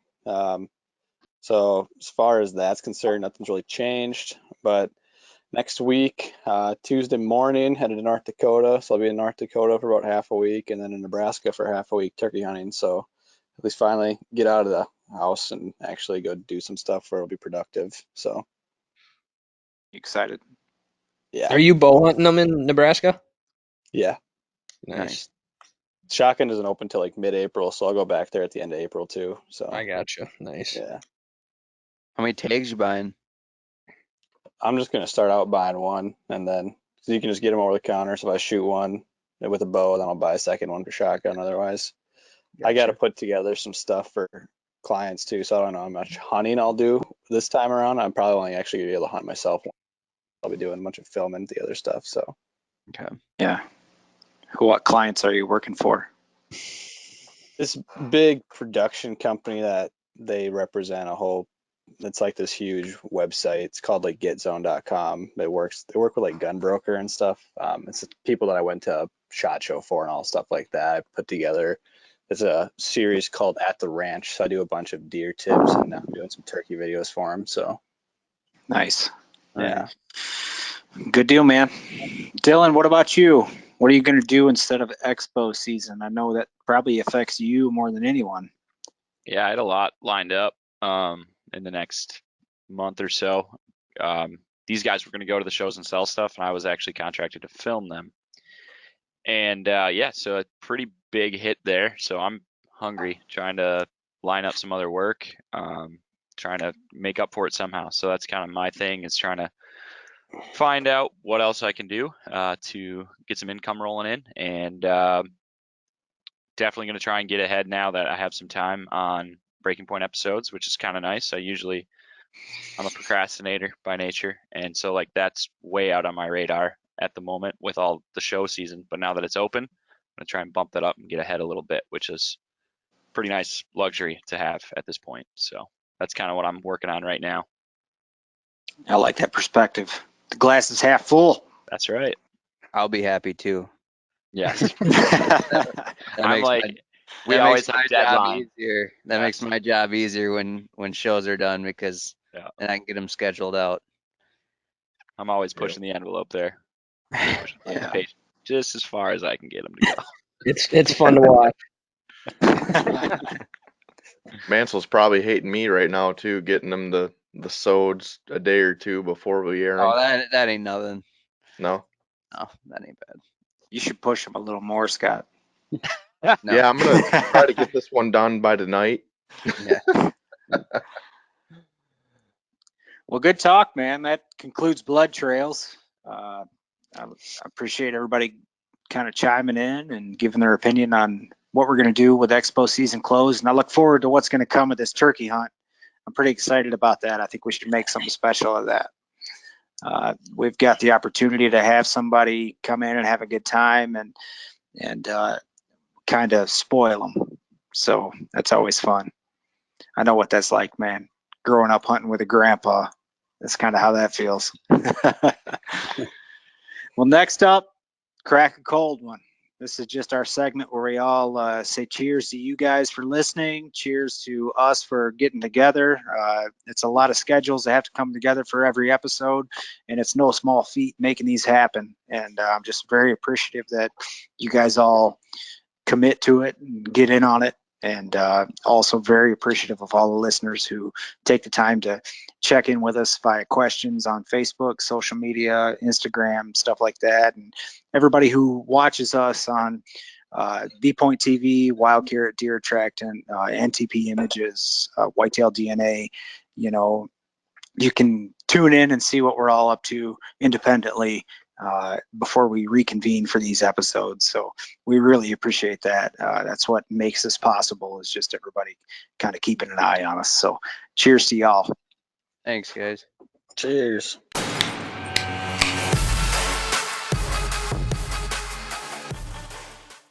[SPEAKER 4] So as far as that's concerned, nothing's really changed. But next week, Tuesday morning, headed to North Dakota. So I'll be in North Dakota for about half a week, and then in Nebraska for half a week turkey hunting. So at least finally get out of the house and actually go do some stuff where it'll be productive. So
[SPEAKER 1] Excited.
[SPEAKER 4] yeah,
[SPEAKER 5] Are you bow hunting them in Nebraska?
[SPEAKER 4] yeah.
[SPEAKER 5] Nice.
[SPEAKER 4] Shotgun doesn't open till like mid-April, so I'll go back there at the end of April too. So
[SPEAKER 5] I gotcha. Nice.
[SPEAKER 4] yeah,
[SPEAKER 7] How many tags you buying?
[SPEAKER 4] I'm just gonna start out buying one, and then so you can just get them over the counter. So if I shoot one with a bow, then I'll buy a second one for shotgun. Otherwise, I got to put together some stuff for clients too. So I don't know how much hunting I'll do this time around. I'm probably only actually gonna be able to hunt myself. I'll be doing a bunch of filming the other stuff. So
[SPEAKER 7] Okay.
[SPEAKER 1] Yeah. What clients are you working for?
[SPEAKER 4] this big production company that they represent a whole, it's like this huge website. It's called like getzone.com. They work with like Gunbroker and stuff. It's people that I went to a SHOT Show for and all stuff like that. I put together. It's a series called At the Ranch. So I do a bunch of deer tips and I'm doing some turkey videos for them. So
[SPEAKER 1] Nice.
[SPEAKER 4] yeah.
[SPEAKER 1] Good deal, man. Dylan, what about you? What are you going to do instead of expo season? I know that probably affects you more than anyone.
[SPEAKER 2] Yeah, I had a lot lined up in the next month or so. These guys were going to go to the shows and sell stuff, and I was actually contracted to film them. And yeah, so a pretty big hit there. So I'm hungry, trying to line up some other work, trying to make up for it somehow. So that's kind of my thing, is trying to find out what else I can do to get some income rolling in, and definitely going to try and get ahead now that I have some time on Breaking Point episodes, which is kind of nice. I'm a procrastinator by nature, and so like that's way out on my radar at the moment with all the show season. But now that it's open, I'm going to try and bump that up and get ahead a little bit, which is pretty nice luxury to have at this point. So that's kind of what I'm working on right now.
[SPEAKER 1] I like that perspective. The glass is half full.
[SPEAKER 2] That's right.
[SPEAKER 7] I'll be happy too.
[SPEAKER 2] Yes.
[SPEAKER 7] That
[SPEAKER 2] I'm
[SPEAKER 7] makes
[SPEAKER 2] like,
[SPEAKER 7] my-
[SPEAKER 2] we
[SPEAKER 7] that
[SPEAKER 2] always
[SPEAKER 7] makes my
[SPEAKER 2] have
[SPEAKER 7] job
[SPEAKER 2] deadline.
[SPEAKER 7] easier. That
[SPEAKER 2] Yes.
[SPEAKER 7] makes my job easier when shows are done, because
[SPEAKER 2] Yeah.
[SPEAKER 7] then I can get them scheduled out.
[SPEAKER 2] I'm always pushing the envelope there. Pushing my
[SPEAKER 1] Yeah.
[SPEAKER 2] page just as far as I can get them to go.
[SPEAKER 5] It's fun to watch.
[SPEAKER 6] Mansel's probably hating me right now too, getting them the sods a day or two before we air
[SPEAKER 7] Oh,
[SPEAKER 6] them.
[SPEAKER 7] that ain't nothing.
[SPEAKER 6] No.
[SPEAKER 7] No, that ain't bad.
[SPEAKER 1] You should push him a little more, Scott.
[SPEAKER 7] No.
[SPEAKER 6] Yeah, I'm gonna try to get this one done by tonight.
[SPEAKER 7] Yeah.
[SPEAKER 1] Well, good talk, man. That concludes Blood Trails. I appreciate everybody kind of chiming in and giving their opinion on what we're going to do with expo season closed. And I look forward to what's going to come with this turkey hunt. I'm pretty excited about that. I think we should make something special of that. We've got the opportunity to have somebody come in and have a good time and kind of spoil them. So that's always fun. I know what that's like, man. Growing up hunting with a grandpa. That's kind of how that feels. Well, next up, crack a cold one. This is just our segment where we all say cheers to you guys for listening. Cheers to us for getting together. It's a lot of schedules that have to come together for every episode, and it's no small feat making these happen. And I'm just very appreciative that you guys all commit to it and get in on it. And also very appreciative of all the listeners who take the time to check in with us via questions on Facebook, social media, Instagram, stuff like that. And everybody who watches us on V-Point TV, Wild Carrot Deer Attractant, NTP Images, Whitetail DNA, you can tune in and see what we're all up to independently before we reconvene for these episodes. So we really appreciate that. That's what makes this possible, is just everybody kind of keeping an eye on us. So cheers to y'all.
[SPEAKER 7] Thanks, guys.
[SPEAKER 4] Cheers.